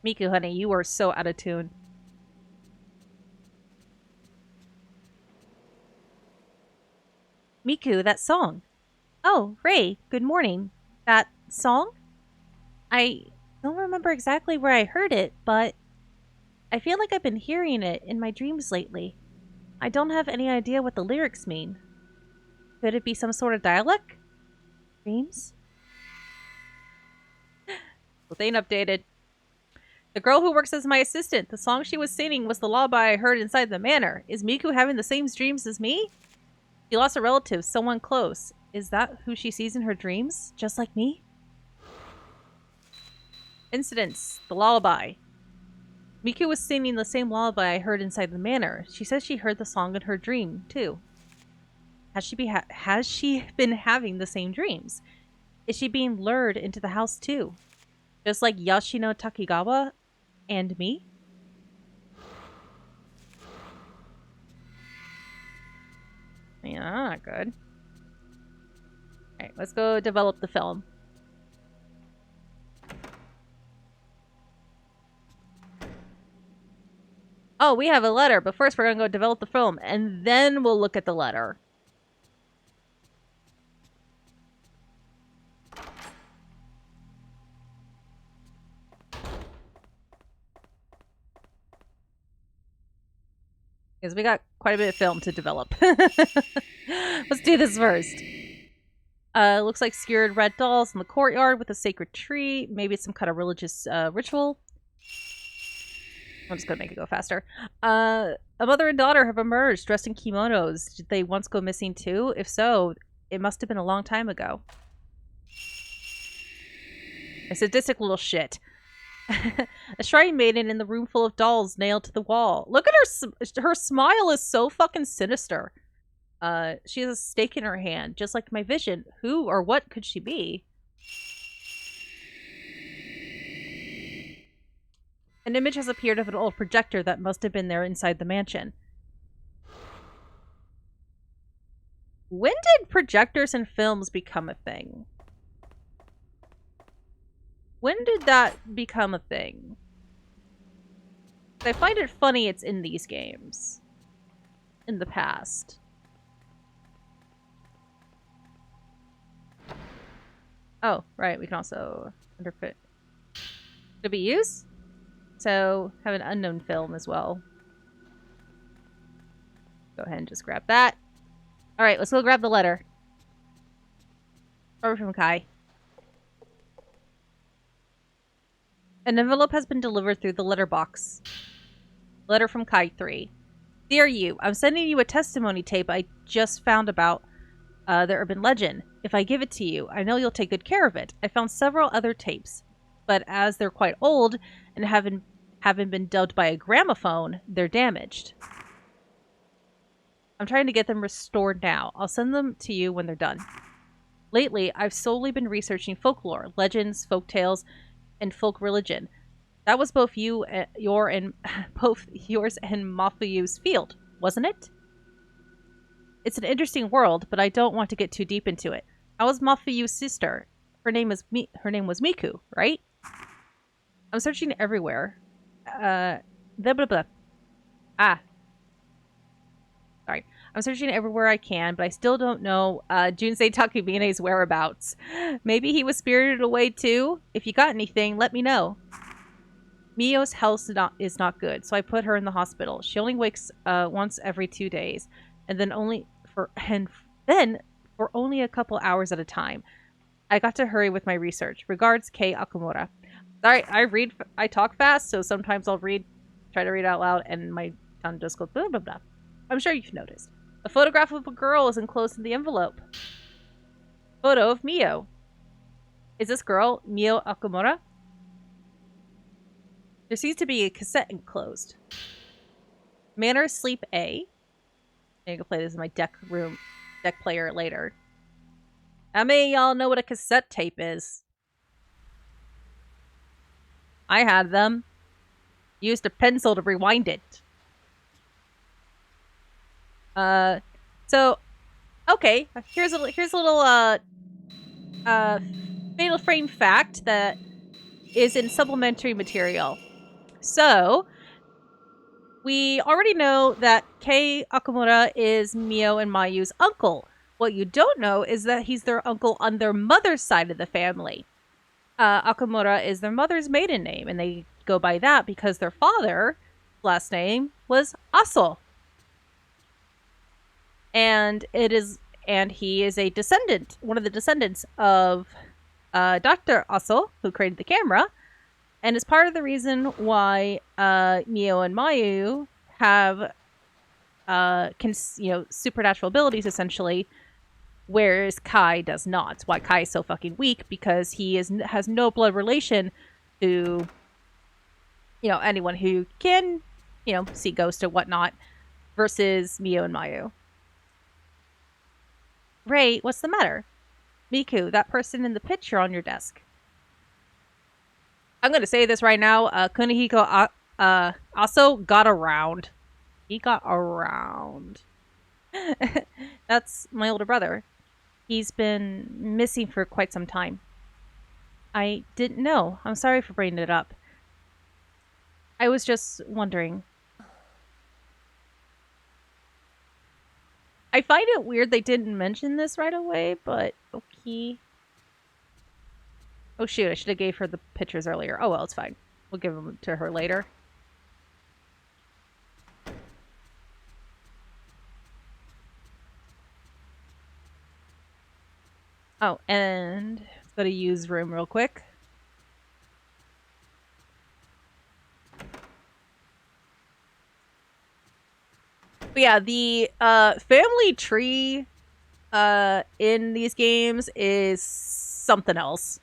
Miku, honey, you are so out of tune. Miku, that song. Oh, Ray, good morning. That song? I don't remember exactly where I heard it, but I feel like I've been hearing it in my dreams lately. I don't have any idea what the lyrics mean. Could it be some sort of dialect? Dreams? Well, they ain't updated. The girl who works as my assistant. The song she was singing was the lullaby I heard inside the manor. Is Miku having the same dreams as me? She lost a relative, someone close. Is that who she sees in her dreams? Just like me? Incidents. The lullaby. Miku was singing the same lullaby I heard inside the manor. She says she heard the song in her dream, too. Has she been having the same dreams? Is she being lured into the house, too? Just like Yoshino Takigawa and me? Yeah, not good. Alright, let's go develop the film. Oh, we have a letter, but first we're gonna go develop the film, and then we'll look at the letter. Because we got quite a bit of film to develop. Let's do this first. Looks like skewered red dolls in the courtyard with a sacred tree. Maybe it's some kind of religious ritual. I'm just gonna make it go faster. A mother and daughter have emerged dressed in kimonos. Did they once go missing too? If so, it must have been a long time ago. A sadistic little shit. A shrine maiden in the room full of dolls nailed to the wall. Look at her. Her smile is so fucking sinister. She has a stake in her hand, just like my vision. Who or what could she be? An image has appeared of an old projector that must have been there inside the mansion. When did projectors and films become a thing? When did that become a thing? I find it funny it's in these games. In the past. Oh, right, we can also underfit. To be used? So, have an unknown film as well. Go ahead and just grab that. Alright, let's go grab the letter. Or from Kai. An envelope has been delivered through the letterbox. Letter from Kai 3. Dear you, I'm sending you a testimony tape I just found about the urban legend. If I give it to you, I know you'll take good care of it. I found several other tapes, but as they're quite old and haven't been dubbed by a gramophone, they're damaged. I'm trying to get them restored now. I'll send them to you when they're done. Lately, I've solely been researching folklore, legends, folk tales, and folk religion. That was both yours and Mafuyu's field, wasn't it? It's an interesting world, but I don't want to get too deep into it. How was Mafuyu's sister? Her name was Miku, right? I'm searching everywhere. Blah blah blah. Sorry. I'm searching everywhere I can, but I still don't know Junsei Takubine's whereabouts. Maybe he was spirited away too? If you got anything, let me know. Mio's health is not good, so I put her in the hospital. She only wakes once every 2 days, and then for only a couple hours at a time. I got to hurry with my research. Regards, Kei Akamura. Sorry, I talk fast, so sometimes I'll try to read out loud, and my tongue just goes blah blah blah. I'm sure you've noticed. A photograph of a girl is enclosed in the envelope. Photo of Mio. Is this girl Mio Akamura? There seems to be a cassette enclosed. Manor Sleep A. I can play this in my deck player later. How many of y'all know what a cassette tape is? I had them. Used a pencil to rewind it. So, okay. Here's a little Fatal Frame fact that is in supplementary material. So, we already know that Kei Akamura is Mio and Mayu's uncle. What you don't know is that he's their uncle on their mother's side of the family. Akamura is their mother's maiden name, and they go by that because their father's last name was Aso. And he is a descendant, one of the descendants of Dr. Aso, who created the camera, and is part of the reason why Mio and Mayu have supernatural abilities essentially, whereas Kai does not. Why Kai is so fucking weak, because he has no blood relation to anyone who can see ghosts or whatnot, versus Mio and Mayu. Ray, what's the matter? Miku, that person in the picture on your desk. I'm gonna say this right now. Kunihiko also got around. He got around. That's my older brother. He's been missing for quite some time. I didn't know. I'm sorry for bringing it up. I was just wondering. I find it weird they didn't mention this right away, but okay. Oh shoot, I should have gave her the pictures earlier. Oh well, it's fine. We'll give them to her later. Oh, and let's go to use room real quick. But yeah, the family tree in these games is something else.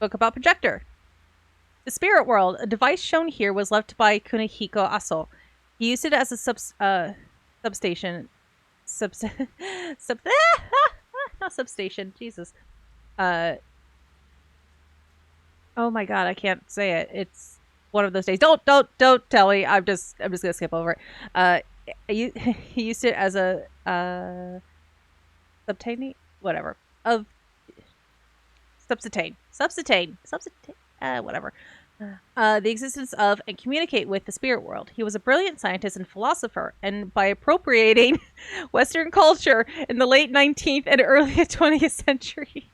Book about projector. The spirit world. A device shown here was left by Kunihiko Aso. He used it as a substation. Not substation. Jesus. Oh my god, I can't say it. It's one of those days. Don't tell me. I'm just gonna skip over it. He used it as a subtaining, whatever, of substain, whatever. The existence of and communicate with the spirit world. He was a brilliant scientist and philosopher, and by appropriating Western culture in the late 19th and early 20th century,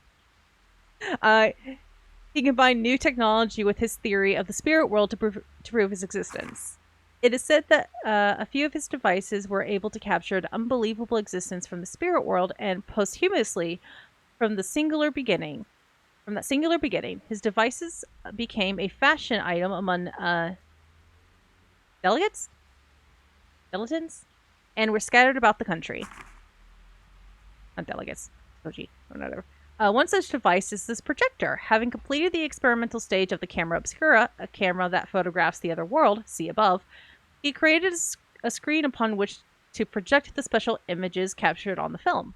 he combined new technology with his theory of the spirit world to prove his existence. It is said that a few of his devices were able to capture an unbelievable existence from the spirit world, and posthumously, from that singular beginning, his devices became a fashion item among dilettantes, and were scattered about the country. Not delegates, Koji, or whatever. One such device is this projector. Having completed the experimental stage of the camera obscura, a camera that photographs the other world, see above, he created a screen upon which to project the special images captured on the film.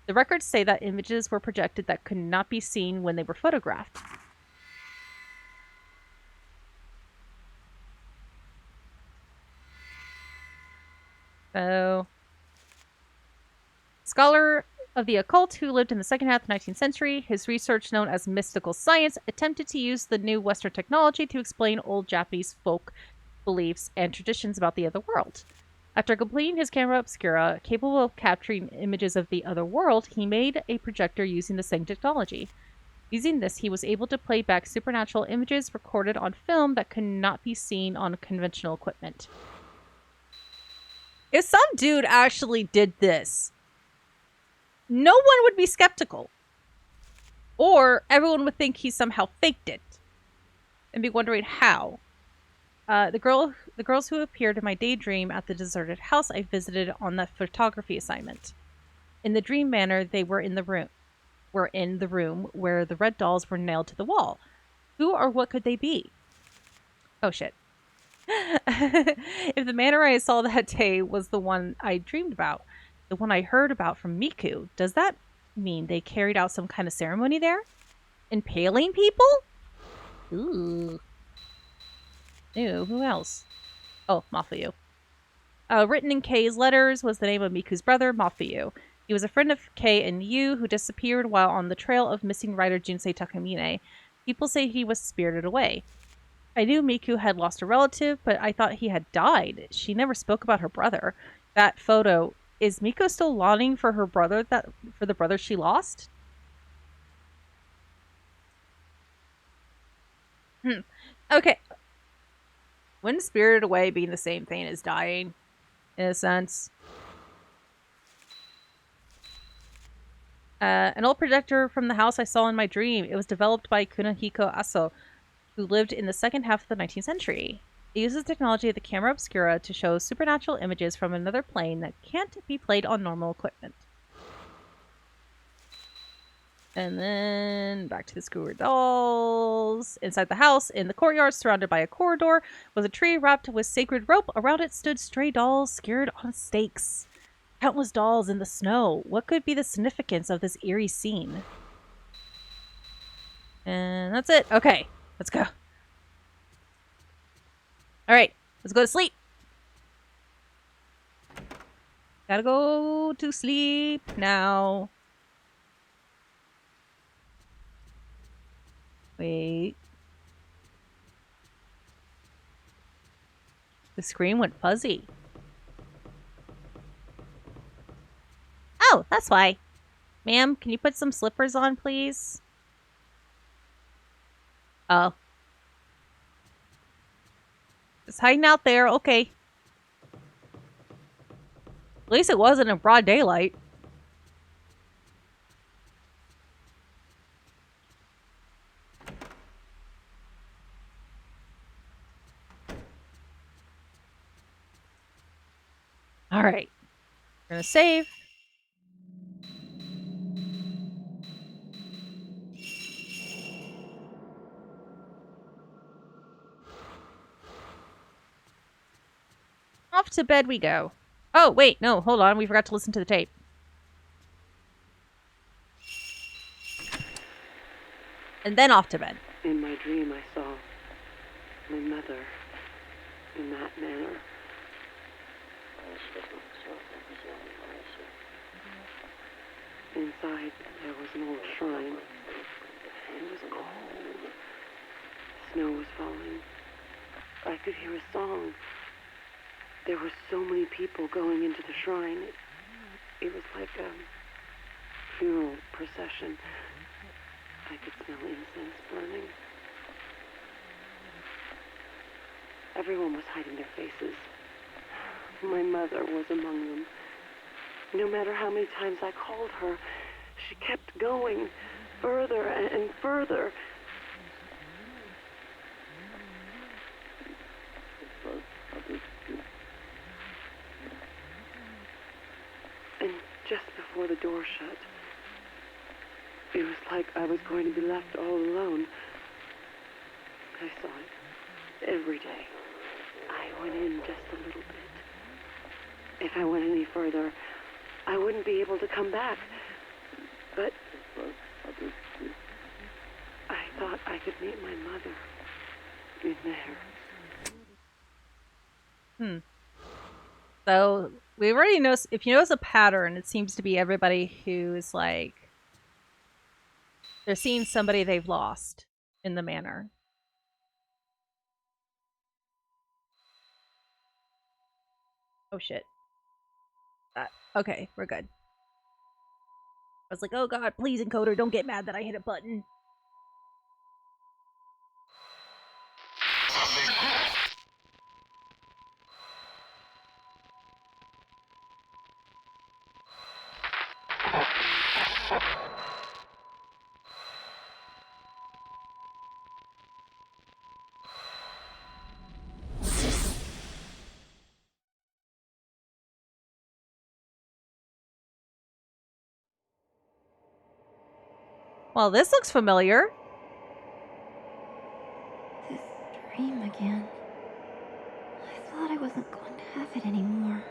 The records say that images were projected that could not be seen when they were photographed. So, scholar of the occult who lived in the second half of the 19th century, his research known as mystical science attempted to use the new Western technology to explain old Japanese folk beliefs and traditions about the other world. After completing his camera obscura, capable of capturing images of the other world, he made a projector using the same technology. Using this, he was able to play back supernatural images recorded on film that could not be seen on conventional equipment. If some dude actually did this, no one would be skeptical. Or everyone would think he somehow faked it and be wondering how. The girls who appeared in my daydream at the deserted house I visited on that photography assignment. In the dream manner, they were in the room where the red dolls were nailed to the wall. Who or what could they be? Oh shit. If the manner I saw that day was the one I dreamed about, the one I heard about from Miku, does that mean they carried out some kind of ceremony there? Impaling people? Ooh. Ew, who else? Oh, Mafuyu. Written in Kei's letters was the name of Miku's brother, Mafuyu. He was a friend of Kei and Yu, who disappeared while on the trail of missing writer Junsei Takamine. People say he was spirited away. I knew Miku had lost a relative, but I thought he had died. She never spoke about her brother. That photo, is Miko still longing for her brother, for the brother she lost? Okay. Wouldn't spirited away being the same thing as dying, in a sense? An old projector from the house I saw in my dream. It was developed by Kunihiko Aso, who lived in the second half of the 19th century. It uses technology of the camera obscura to show supernatural images from another plane that can't be played on normal equipment. And then back to the Screwer dolls. Inside the house, in the courtyard, surrounded by a corridor, was a tree wrapped with sacred rope. Around it stood stray dolls skewered on stakes. Countless dolls in the snow. What could be the significance of this eerie scene? And that's it. Okay, let's go. Alright, let's go to sleep. Gotta go to sleep now. Wait. The screen went fuzzy. Oh, that's why. Ma'am, can you put some slippers on, please? Oh. It's hiding out there. Okay. At least it wasn't in broad daylight. Alright. We're gonna save. Off to bed we go. Oh, wait, no, hold on. We forgot to listen to the tape. And then off to bed. In my dream, I saw my mother in that manner. Inside, there was an old shrine. It was cold. Snow was falling. I could hear a song. There were so many people going into the shrine. It was like a funeral procession. I could smell incense burning. Everyone was hiding their faces. My mother was among them. No matter how many times I called her, she kept going further and further. And just before the door shut, it was like I was going to be left all alone. I saw it every day. I went in just a little bit. If I went any further, I wouldn't be able to come back. But I thought I could meet my mother in there. So, we already know, if you notice a pattern, it seems to be everybody who's like, they're seeing somebody they've lost in the manor. Oh shit. Okay, we're good. I was like, oh god, please, encoder, don't get mad that I hit a button. Well, this looks familiar. This dream again. I thought I wasn't going to have it anymore.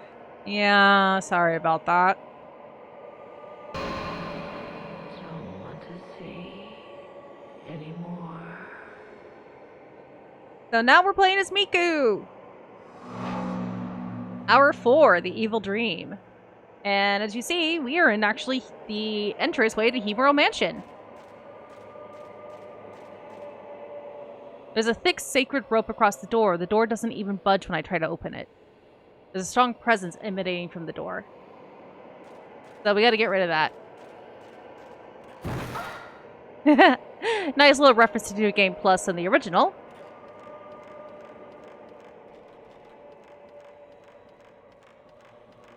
Yeah, sorry about that. Don't want to see anymore. So now we're playing as Miku! Hour 4, The Evil Dream. And as you see, we are in actually the entranceway to Himuro Mansion. There's a thick sacred rope across the door. The door doesn't even budge when I try to open it. There's a strong presence emanating from the door. So we gotta get rid of that. Nice little reference to New Game Plus in the original.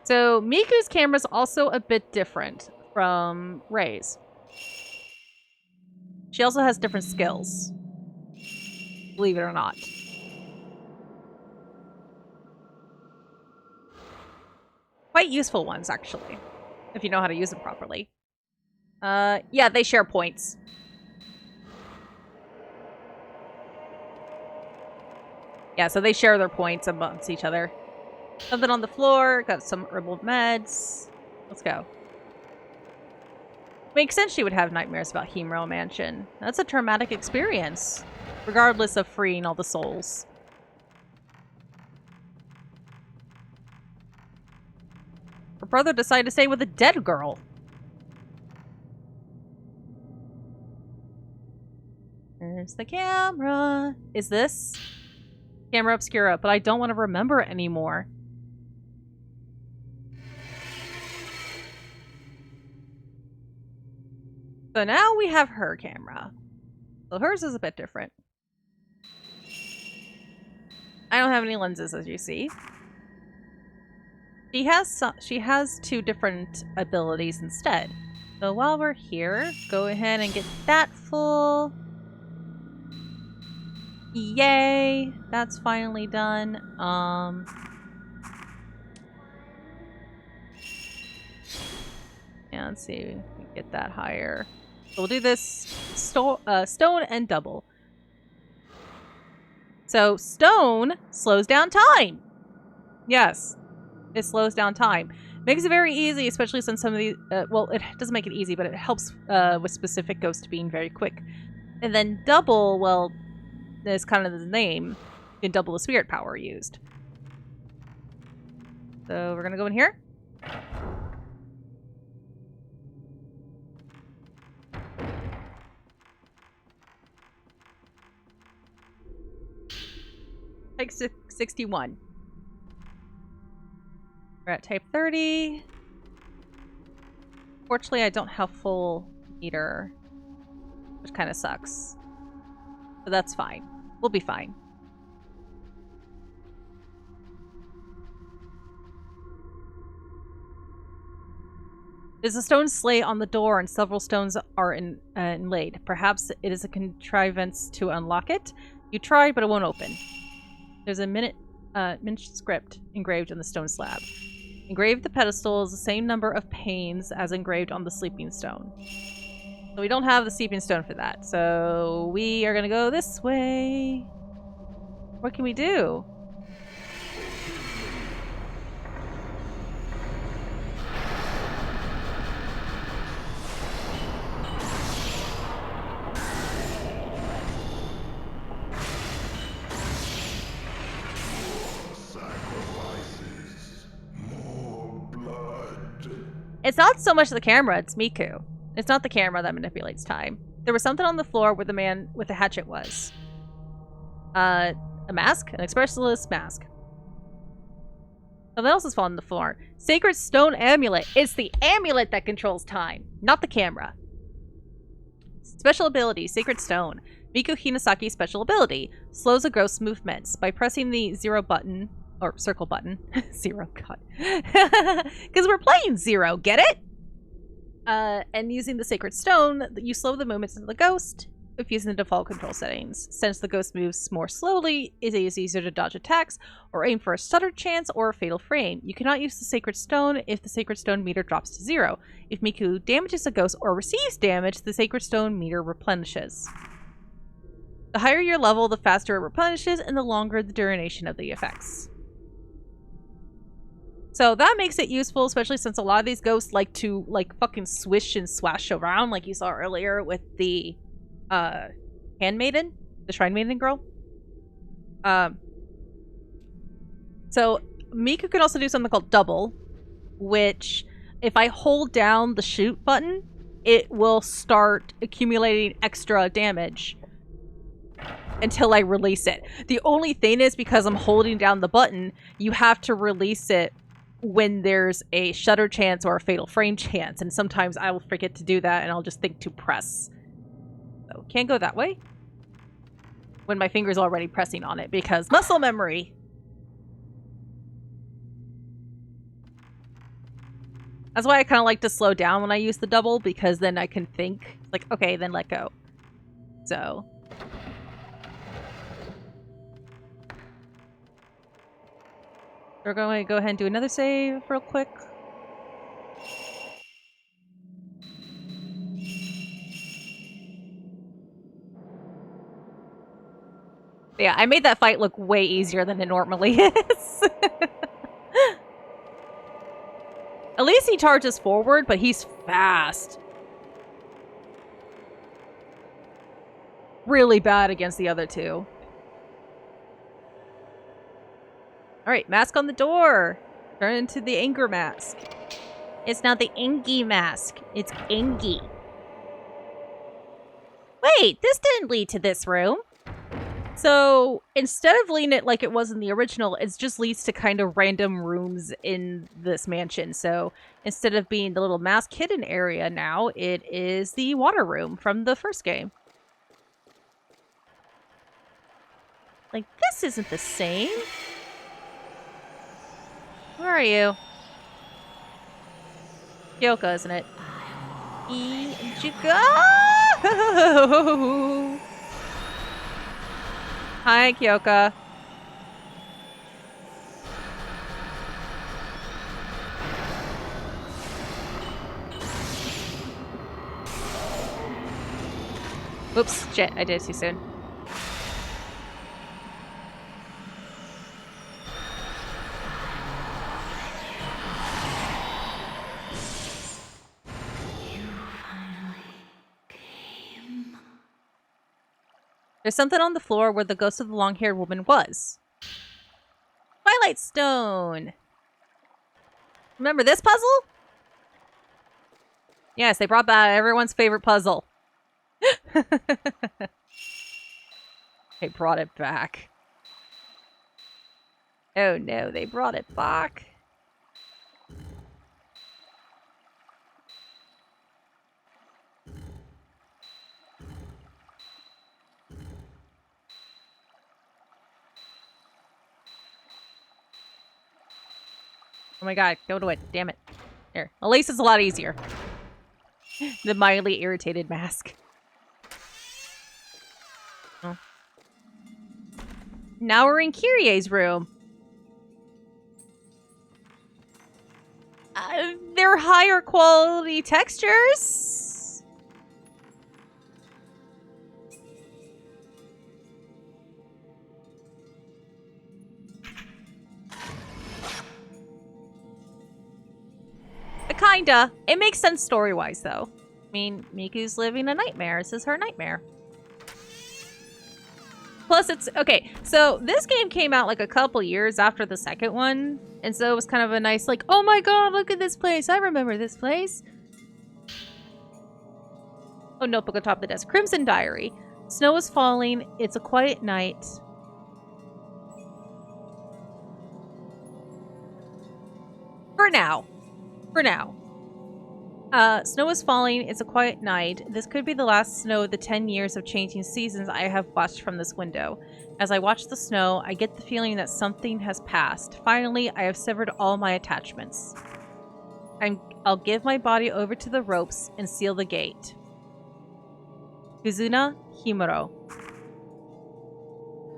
So Miku's camera is also a bit different from Ray's. She also has different skills. Believe it or not. Quite useful ones, actually. If you know how to use them properly. Yeah, they share points. Yeah, so they share their points amongst each other. Something on the floor. Got some herbal meds. Let's go. Makes sense she would have nightmares about Hemero Mansion. That's a traumatic experience, regardless of freeing all the souls. Her brother decided to stay with a dead girl. There's the camera. Is this? Camera obscura, but I don't want to remember it anymore. So now we have her camera. So hers is a bit different. I don't have any lenses, as you see. She has two different abilities instead. So while we're here, go ahead and get that full. Yay! That's finally done. Yeah, let's see if we can get that higher. So we'll do this stone and double. So stone slows down time. Yes, it slows down time. Makes it very easy, especially since some of these, well, it doesn't make it easy, but it helps with specific ghosts being very quick. And then double, well, is kind of the name. You can double the spirit power used. So we're gonna go in here. Type 61. We're at type 30. Fortunately, I don't have full meter, which kind of sucks. But that's fine. We'll be fine. There's a stone slate on the door and several stones are inlaid. Perhaps it is a contrivance to unlock it. You try, but it won't open. There's a minute script engraved on the stone slab. Engraved the pedestal is the same number of panes as engraved on the sleeping stone. So we don't have the sleeping stone for that. So we are going to go this way. What can we do? It's not so much the camera, it's Miku. It's not the camera that manipulates time. There was something on the floor where the man with the hatchet was. A mask? An expressionless mask. Something else has fallen on the floor. Sacred stone amulet. It's the amulet that controls time, not the camera. Special ability, Sacred Stone. Miku Hinasaki's special ability. Slows a ghost's movements by pressing the zero button. Or circle button. Zero, God. Because we're playing Zero, get it? And using the Sacred Stone, you slow the movements of the ghost if using the default control settings. Since the ghost moves more slowly, it is easier to dodge attacks or aim for a stutter chance or a fatal frame. You cannot use the Sacred Stone if the Sacred Stone meter drops to 0. If Miku damages a ghost or receives damage, the Sacred Stone meter replenishes. The higher your level, the faster it replenishes and the longer the duration of the effects. So that makes it useful, especially since a lot of these ghosts like to, like, fucking swish and swash around, like you saw earlier with the, handmaiden? The shrine maiden girl? So, Miku can also do something called double, which, if I hold down the shoot button, it will start accumulating extra damage until I release it. The only thing is, because I'm holding down the button, you have to release it when there's a shutter chance or a fatal frame chance, and sometimes I will forget to do that and I'll just think to press. So can't go that way when my finger's already pressing on it because muscle memory. That's why I kind of like to slow down when I use the double, because then I can think like, okay, then let go. So we're going to go ahead and do another save real quick. Yeah, I made that fight look way easier than it normally is. At least he charges forward, but he's fast. Really bad against the other two. Alright, mask on the door. Turn into the anger mask. It's not the Engie mask. It's Engie. Wait, this didn't lead to this room. So, instead of leading it like it was in the original, it just leads to kind of random rooms in this mansion. So, instead of being the little mask hidden area now, it is the water room from the first game. Like, this isn't the same. Where are you? Kyoko, isn't it? Ichigo! Hi, Kyoka. Oops, shit, I did it too soon. There's something on the floor where the ghost of the long-haired woman was. Twilight Stone! Remember this puzzle? Yes, they brought back everyone's favorite puzzle. They brought it back. Oh no, they brought it back. Oh my god, go to it. Damn it. There. At least it's a lot easier. The mildly irritated mask. Oh. Now we're in Kyrie's room. They're higher quality textures. Kinda. It makes sense story-wise, though. I mean, Miku's living a nightmare. This is her nightmare. Plus, it's... Okay, so this game came out like a couple years after the second one. And so it was kind of a nice, like, oh my god, look at this place. I remember this place. Oh, notebook on top of the desk. Crimson Diary. Snow is falling. It's a quiet night. For now. For now. Snow is falling. It's a quiet night. This could be the last snow of the 10 years of changing seasons I have watched from this window. As I watch the snow, I get the feeling that something has passed. Finally, I have severed all my attachments. I'll give my body over to the ropes and seal the gate. Kuzuna Himuro.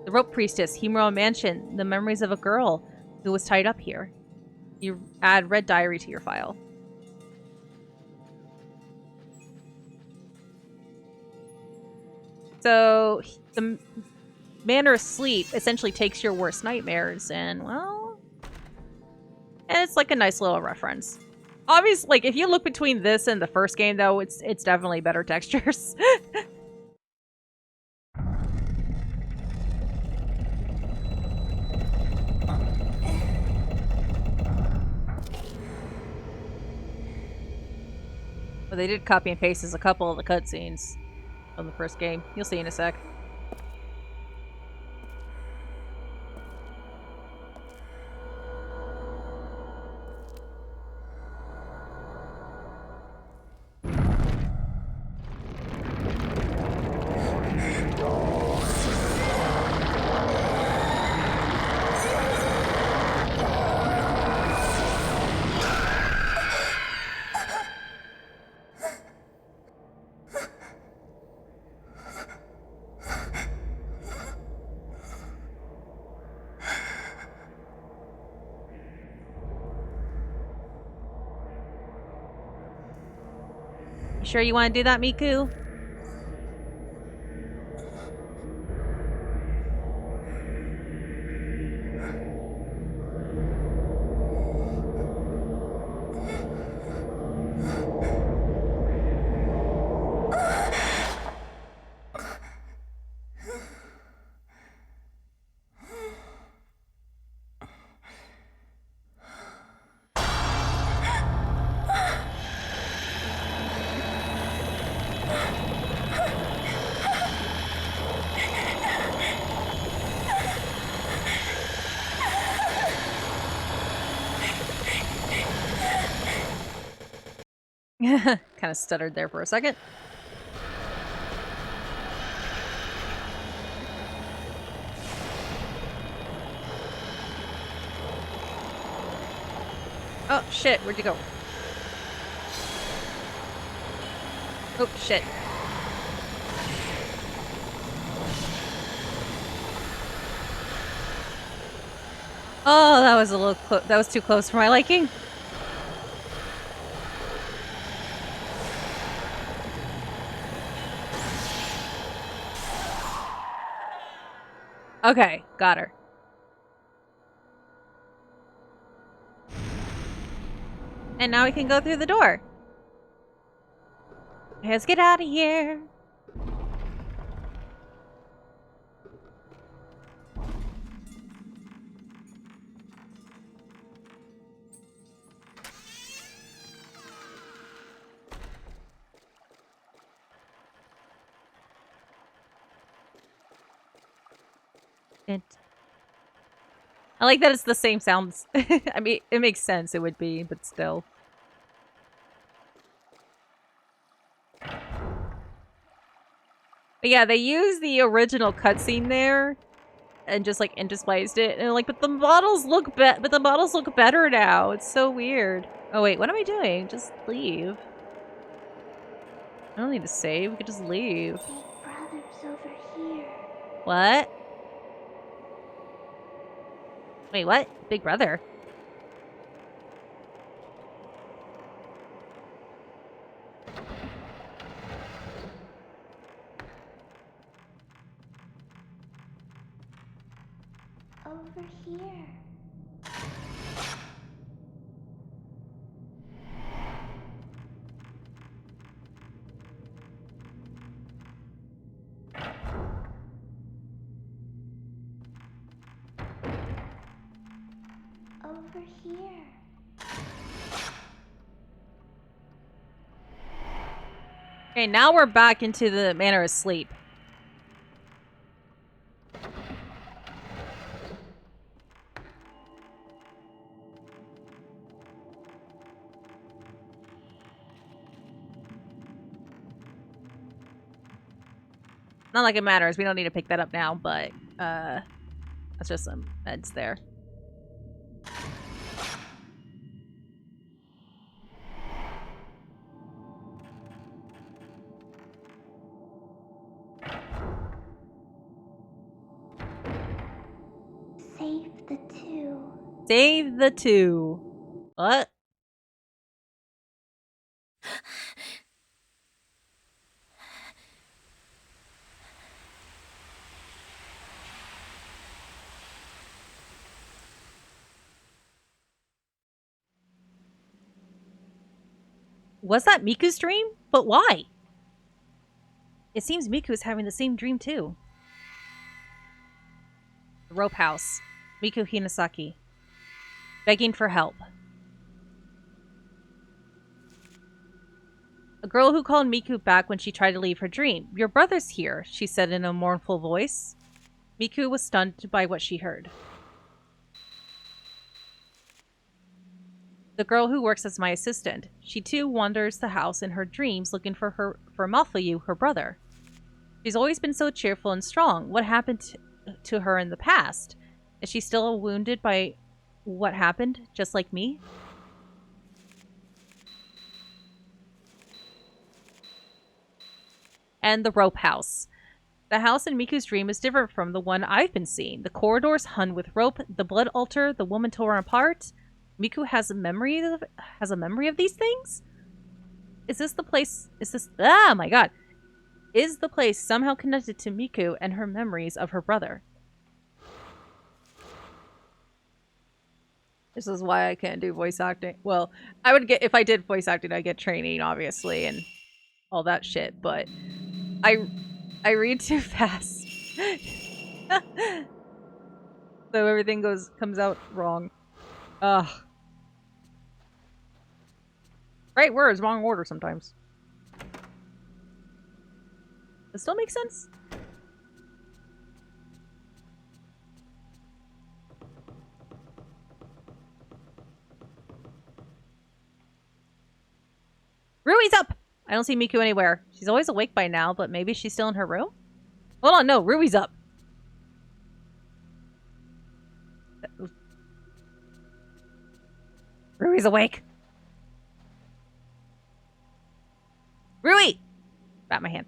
The Rope Priestess, Himuro Mansion, the memories of a girl who was tied up here. You add Red Diary to your file. So, the Manor of Sleep essentially takes your worst nightmares and, well... And it's like a nice little reference. Obviously, like, if you look between this and the first game, though, it's definitely better textures. But they did copy and paste as a couple of the cutscenes from the first game. You'll see in a sec. Sure you want to do that, Miku? Kind of stuttered there for a second. Oh, shit. Where'd you go? Oh, shit. Oh, that was a little close. That was too close for my liking. Okay, got her. And now we can go through the door. Let's get out of here. I like that it's the same sounds. I mean, it makes sense it would be, but still. But yeah, they used the original cutscene there and just like interspliced it, and like, but the models look better now. It's so weird. Oh wait, what am I doing? Just leave. I don't need to save. We could just leave. Big Brother's over here. What? Wait, what? Big Brother? Over here. Over here. Okay, now we're back into the manner of sleep. Not like it matters. We don't need to pick that up now, but that's just some meds there. Save the two. Save the two. What? Was that Miku's dream? But why? It seems Miku is having the same dream too. The rope house. Miku Hinasaki. Begging for help. A girl who called Miku back when she tried to leave her dream. Your brother's here, she said in a mournful voice. Miku was stunned by what she heard. The girl who works as my assistant. She too wanders the house in her dreams looking for Mafuyu, her brother. She's always been so cheerful and strong. What happened to her in the past? Is she still wounded by what happened, just like me? And the rope house. The house in Miku's dream is different from the one I've been seeing. The corridors hung with rope, the blood altar, the woman torn apart. Miku has a memory of these things? Is this the place? Oh my god. Is the place somehow connected to Miku and her memories of her brother? This is why I can't do voice acting. Well, I would get, if I did voice acting, I'd get training, obviously, and all that shit, but I read too fast. So everything comes out wrong. Ugh. Right words, wrong order sometimes. Does still make sense? Rui's up! I don't see Miku anywhere. She's always awake by now, but maybe she's still in her room? Hold on, no, Rui's up. Rui's awake. Rui! Bat my hand.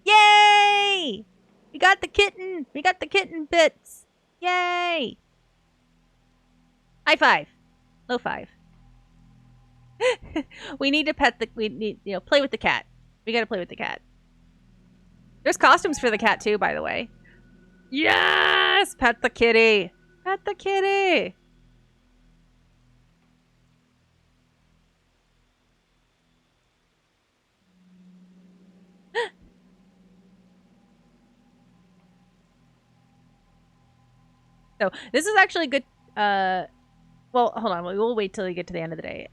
Yay! We got the kitten! We got the kitten bits! Yay! High five. Low five. We need to pet the... We need, play with the cat. We gotta play with the cat. There's costumes for the cat, too, by the way. Yes! Pet the kitty! Pet the kitty! So, this is actually good... well, hold on. We'll wait till we get to the end of the day.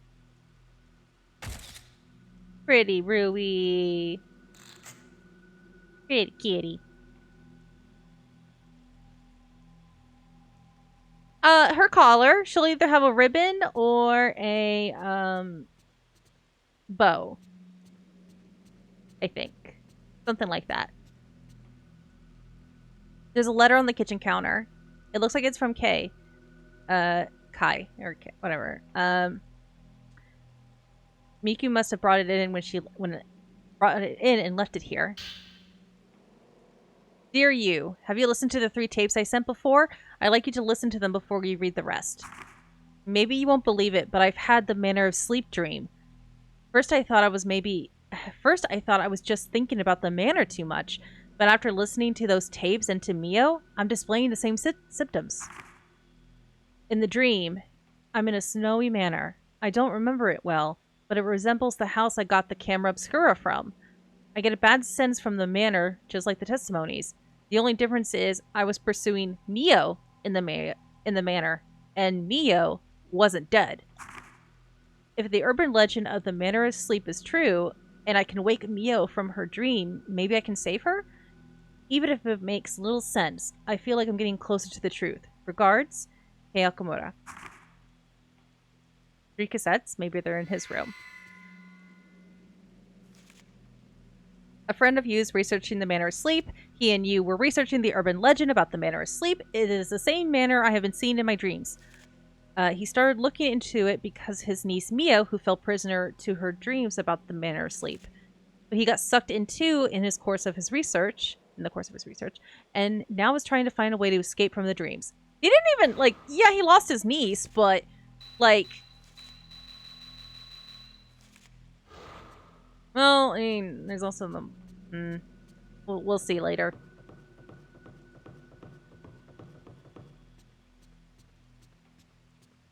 Pretty Rui. Pretty kitty. Her collar. She'll either have a ribbon or a, bow. I think. Something like that. There's a letter on the kitchen counter. It looks like it's from Kay. Kai. Or Kay, whatever. Miku must have brought it in when it brought it in and left it here. Dear you, have you listened to the 3 tapes I sent before? I'd like you to listen to them before you read the rest. Maybe you won't believe it, but I've had the manner of sleep dream. First I thought I was just thinking about the manor too much, but after listening to those tapes and to Mio, I'm displaying the same symptoms. In the dream, I'm in a snowy manor. I don't remember it well, but it resembles the house I got the camera obscura from. I get a bad sense from the manor, just like the testimonies. The only difference is I was pursuing Mio in the manor, and Mio wasn't dead. If the urban legend of the manor of sleep is true, and I can wake Mio from her dream, maybe I can save her? Even if it makes little sense, I feel like I'm getting closer to the truth. Regards, Kei Okamura. 3 cassettes, maybe they're in his room. A friend of you's researching the manor of sleep. He and you were researching the urban legend about the manor of sleep. It is the same manor I have been seeing in my dreams. He started looking into it because his niece Mio, who fell prisoner to her dreams about the manor of sleep. But he got sucked into in the course of his research, and now is trying to find a way to escape from the dreams. He didn't even, yeah, he lost his niece, but, well, I mean, there's also the... We'll see later.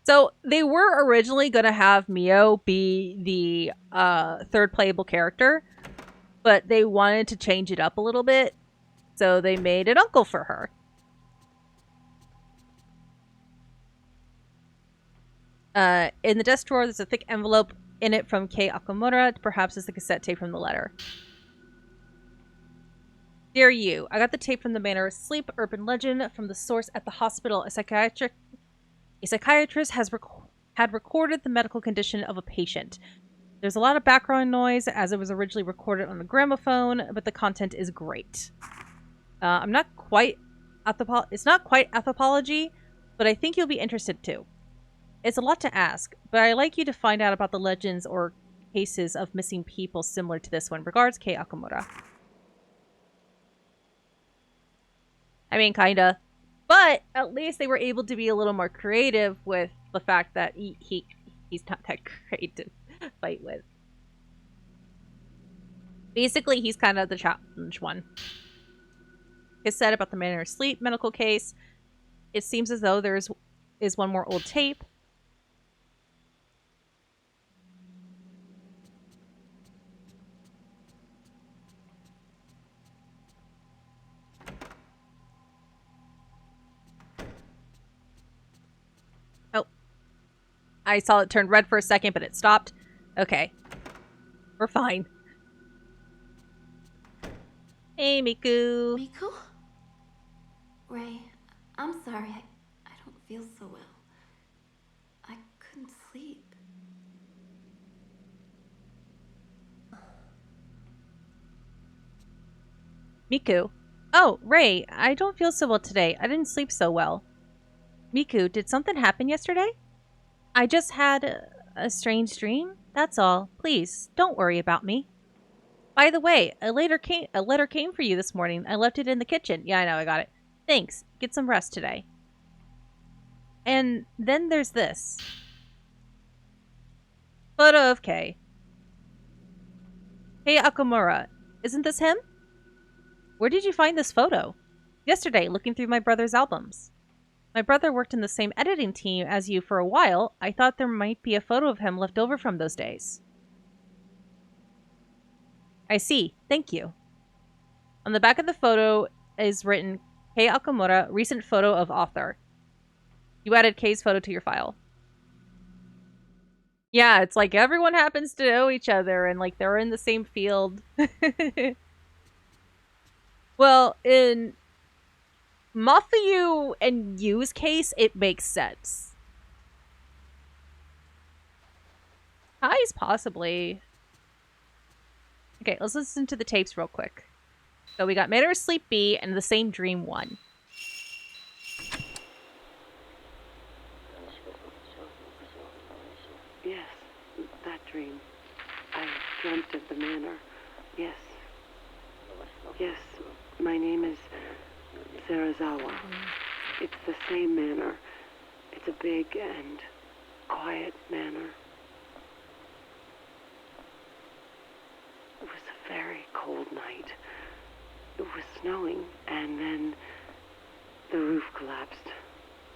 So, they were originally going to have Mio be the third playable character, but they wanted to change it up a little bit, so they made an uncle for her. In the desk drawer, there's a thick envelope in it from Kei Okamura. Perhaps it's the cassette tape from the letter. Dear you, I got the tape from the manor of sleep urban legend from the source at the hospital. A psychiatrist had recorded the medical condition of a patient. There's a lot of background noise as it was originally recorded on a gramophone, but the content is great. It's not quite anthropology, but I think you'll be interested too. It's a lot to ask, but I'd like you to find out about the legends or cases of missing people similar to this one. Regards, Kei Okamura. I mean, kinda. But at least they were able to be a little more creative with the fact that he's not that great to fight with. Basically, he's kind of the challenge one. He said about the manor of sleep medical case. It seems as though there is one more old tape. I saw it turn red for a second, but it stopped. Okay. We're fine. Hey, Miku. Miku? Ray, I'm sorry. I don't feel so well. I couldn't sleep. Miku. Oh, Ray, I don't feel so well today. I didn't sleep so well. Miku, did something happen yesterday? I just had a strange dream. That's all. Please, don't worry about me. By the way, a letter came for you this morning. I left it in the kitchen. Yeah, I know, I got it. Thanks. Get some rest today. And then there's this. Photo of Kay. Hey, Akamura. Isn't this him? Where did you find this photo? Yesterday, looking through my brother's albums. My brother worked in the same editing team as you for a while. I thought there might be a photo of him left over from those days. I see. Thank you. On the back of the photo is written, Kei Akamura, recent photo of author. You added Kei's photo to your file. Yeah, it's like everyone happens to know each other and like they're in the same field. Well, in Mafuyu and Yu's case, it makes sense. Kai's possibly. Okay, let's listen to the tapes real quick. So we got Made Her Sleep B and the same dream 1. Yes, that dream. I dreamt of the manor. Yes. Yes, my name is Sarazawa. It's the same manor. It's a big and quiet manor. It was a very cold night. It was snowing, and then the roof collapsed,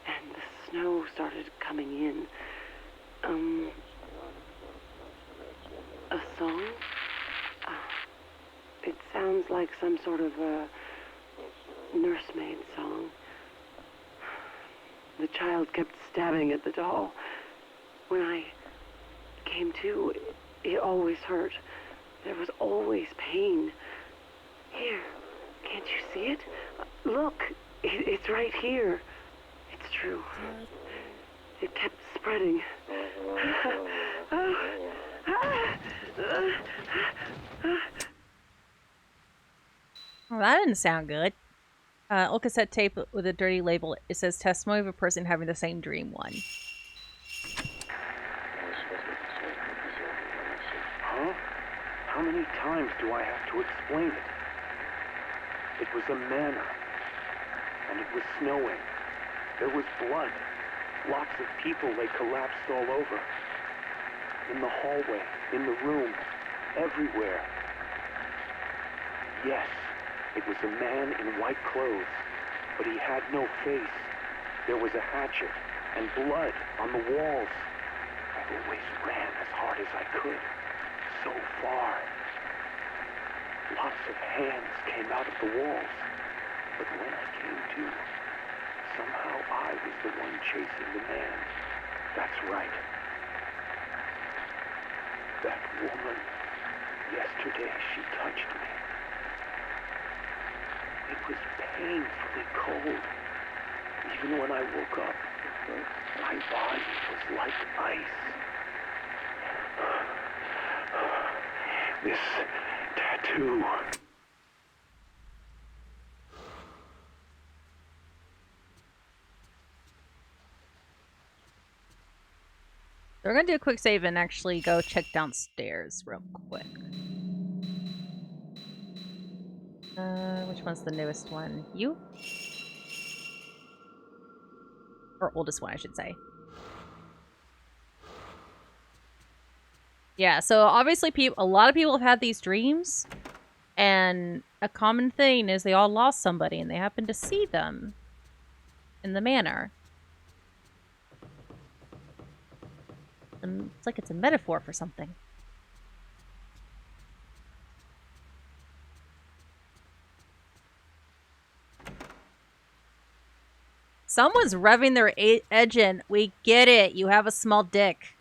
and the snow started coming in. A song? It sounds like some sort of a nursemaid song. The child kept stabbing at the doll. When I came to, it always hurt. There was always pain. Here, can't you see it? Look, it's right here. It's true. It kept spreading. Well, that didn't sound good. Old cassette tape with a dirty label. It says testimony of a person having the same dream 1. Huh? How many times do I have to explain it? It was a manor, and it was snowing. There was blood. Lots of people, they collapsed all over. In the hallway, in the room, everywhere. Yes, it was a man in white clothes, but he had no face. There was a hatchet and blood on the walls. I always ran as hard as I could. So far. Lots of hands came out of the walls. But when I came to, somehow I was the one chasing the man. That's right. That woman, yesterday she touched me. It was painfully cold. Even when I woke up, my body was like ice. This tattoo. So we're gonna do a quick save and actually go check downstairs real quick. Which one's the newest one? You? Or oldest one, I should say. Yeah, so obviously a lot of people have had these dreams, and a common thing is they all lost somebody and they happen to see them in the manor. It's like it's a metaphor for something. Someone's revving their engine. We get it. You have a small dick.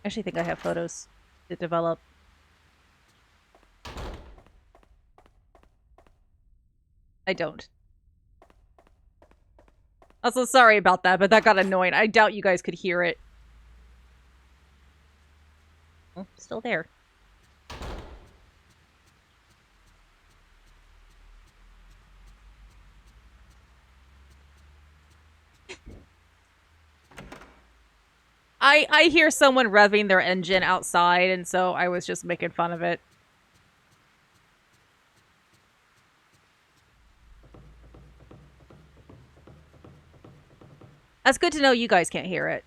I actually think I have photos to develop. I don't. Also, sorry about that, but that got annoying. I doubt you guys could hear it. Oh, still there. I hear someone revving their engine outside, and so I was just making fun of it. That's good to know you guys can't hear it.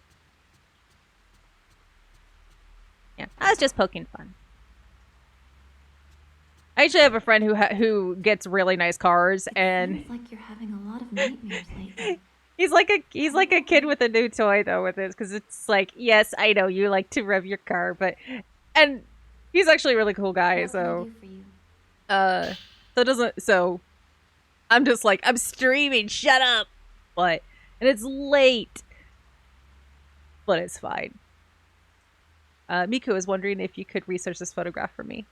Yeah, I was just poking fun. I actually have a friend who gets really nice cars, and Seems like you're having a lot of nightmares lately. he's like a kid with a new toy though with it, because it's like, yes, I know you like to rev your car, but and he's actually a really cool guy. What can I do for you? So it doesn't. So I'm just like, I'm streaming. Shut up. But and it's late, but it's fine. Miku is wondering if you could research this photograph for me.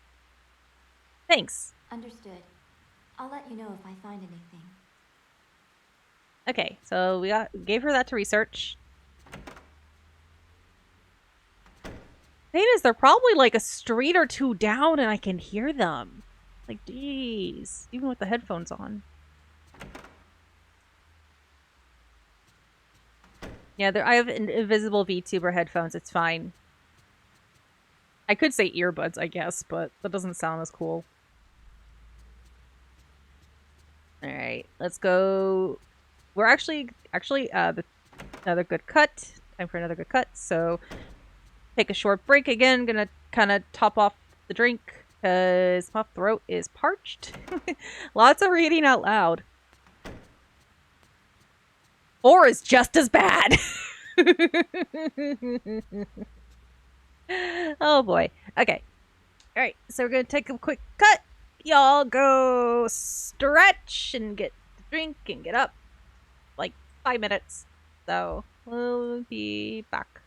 Thanks. Understood. I'll let you know if I find anything. Okay, so we gave her that to research. Thing is, they're probably like a street or two down, and I can hear them. Like, geez, even with the headphones on. Yeah, I have invisible VTuber headphones. It's fine. I could say earbuds, I guess, but that doesn't sound as cool. All right, let's go. We're actually another good cut. Time for another good cut. So take a short break again. Gonna kind of top off the drink because my throat is parched. Lots of reading out loud. 4 is just as bad. Oh boy. Okay. All right. So we're gonna take a quick cut. Y'all go stretch and get the drink and get up. Like 5 minutes. So we'll be back.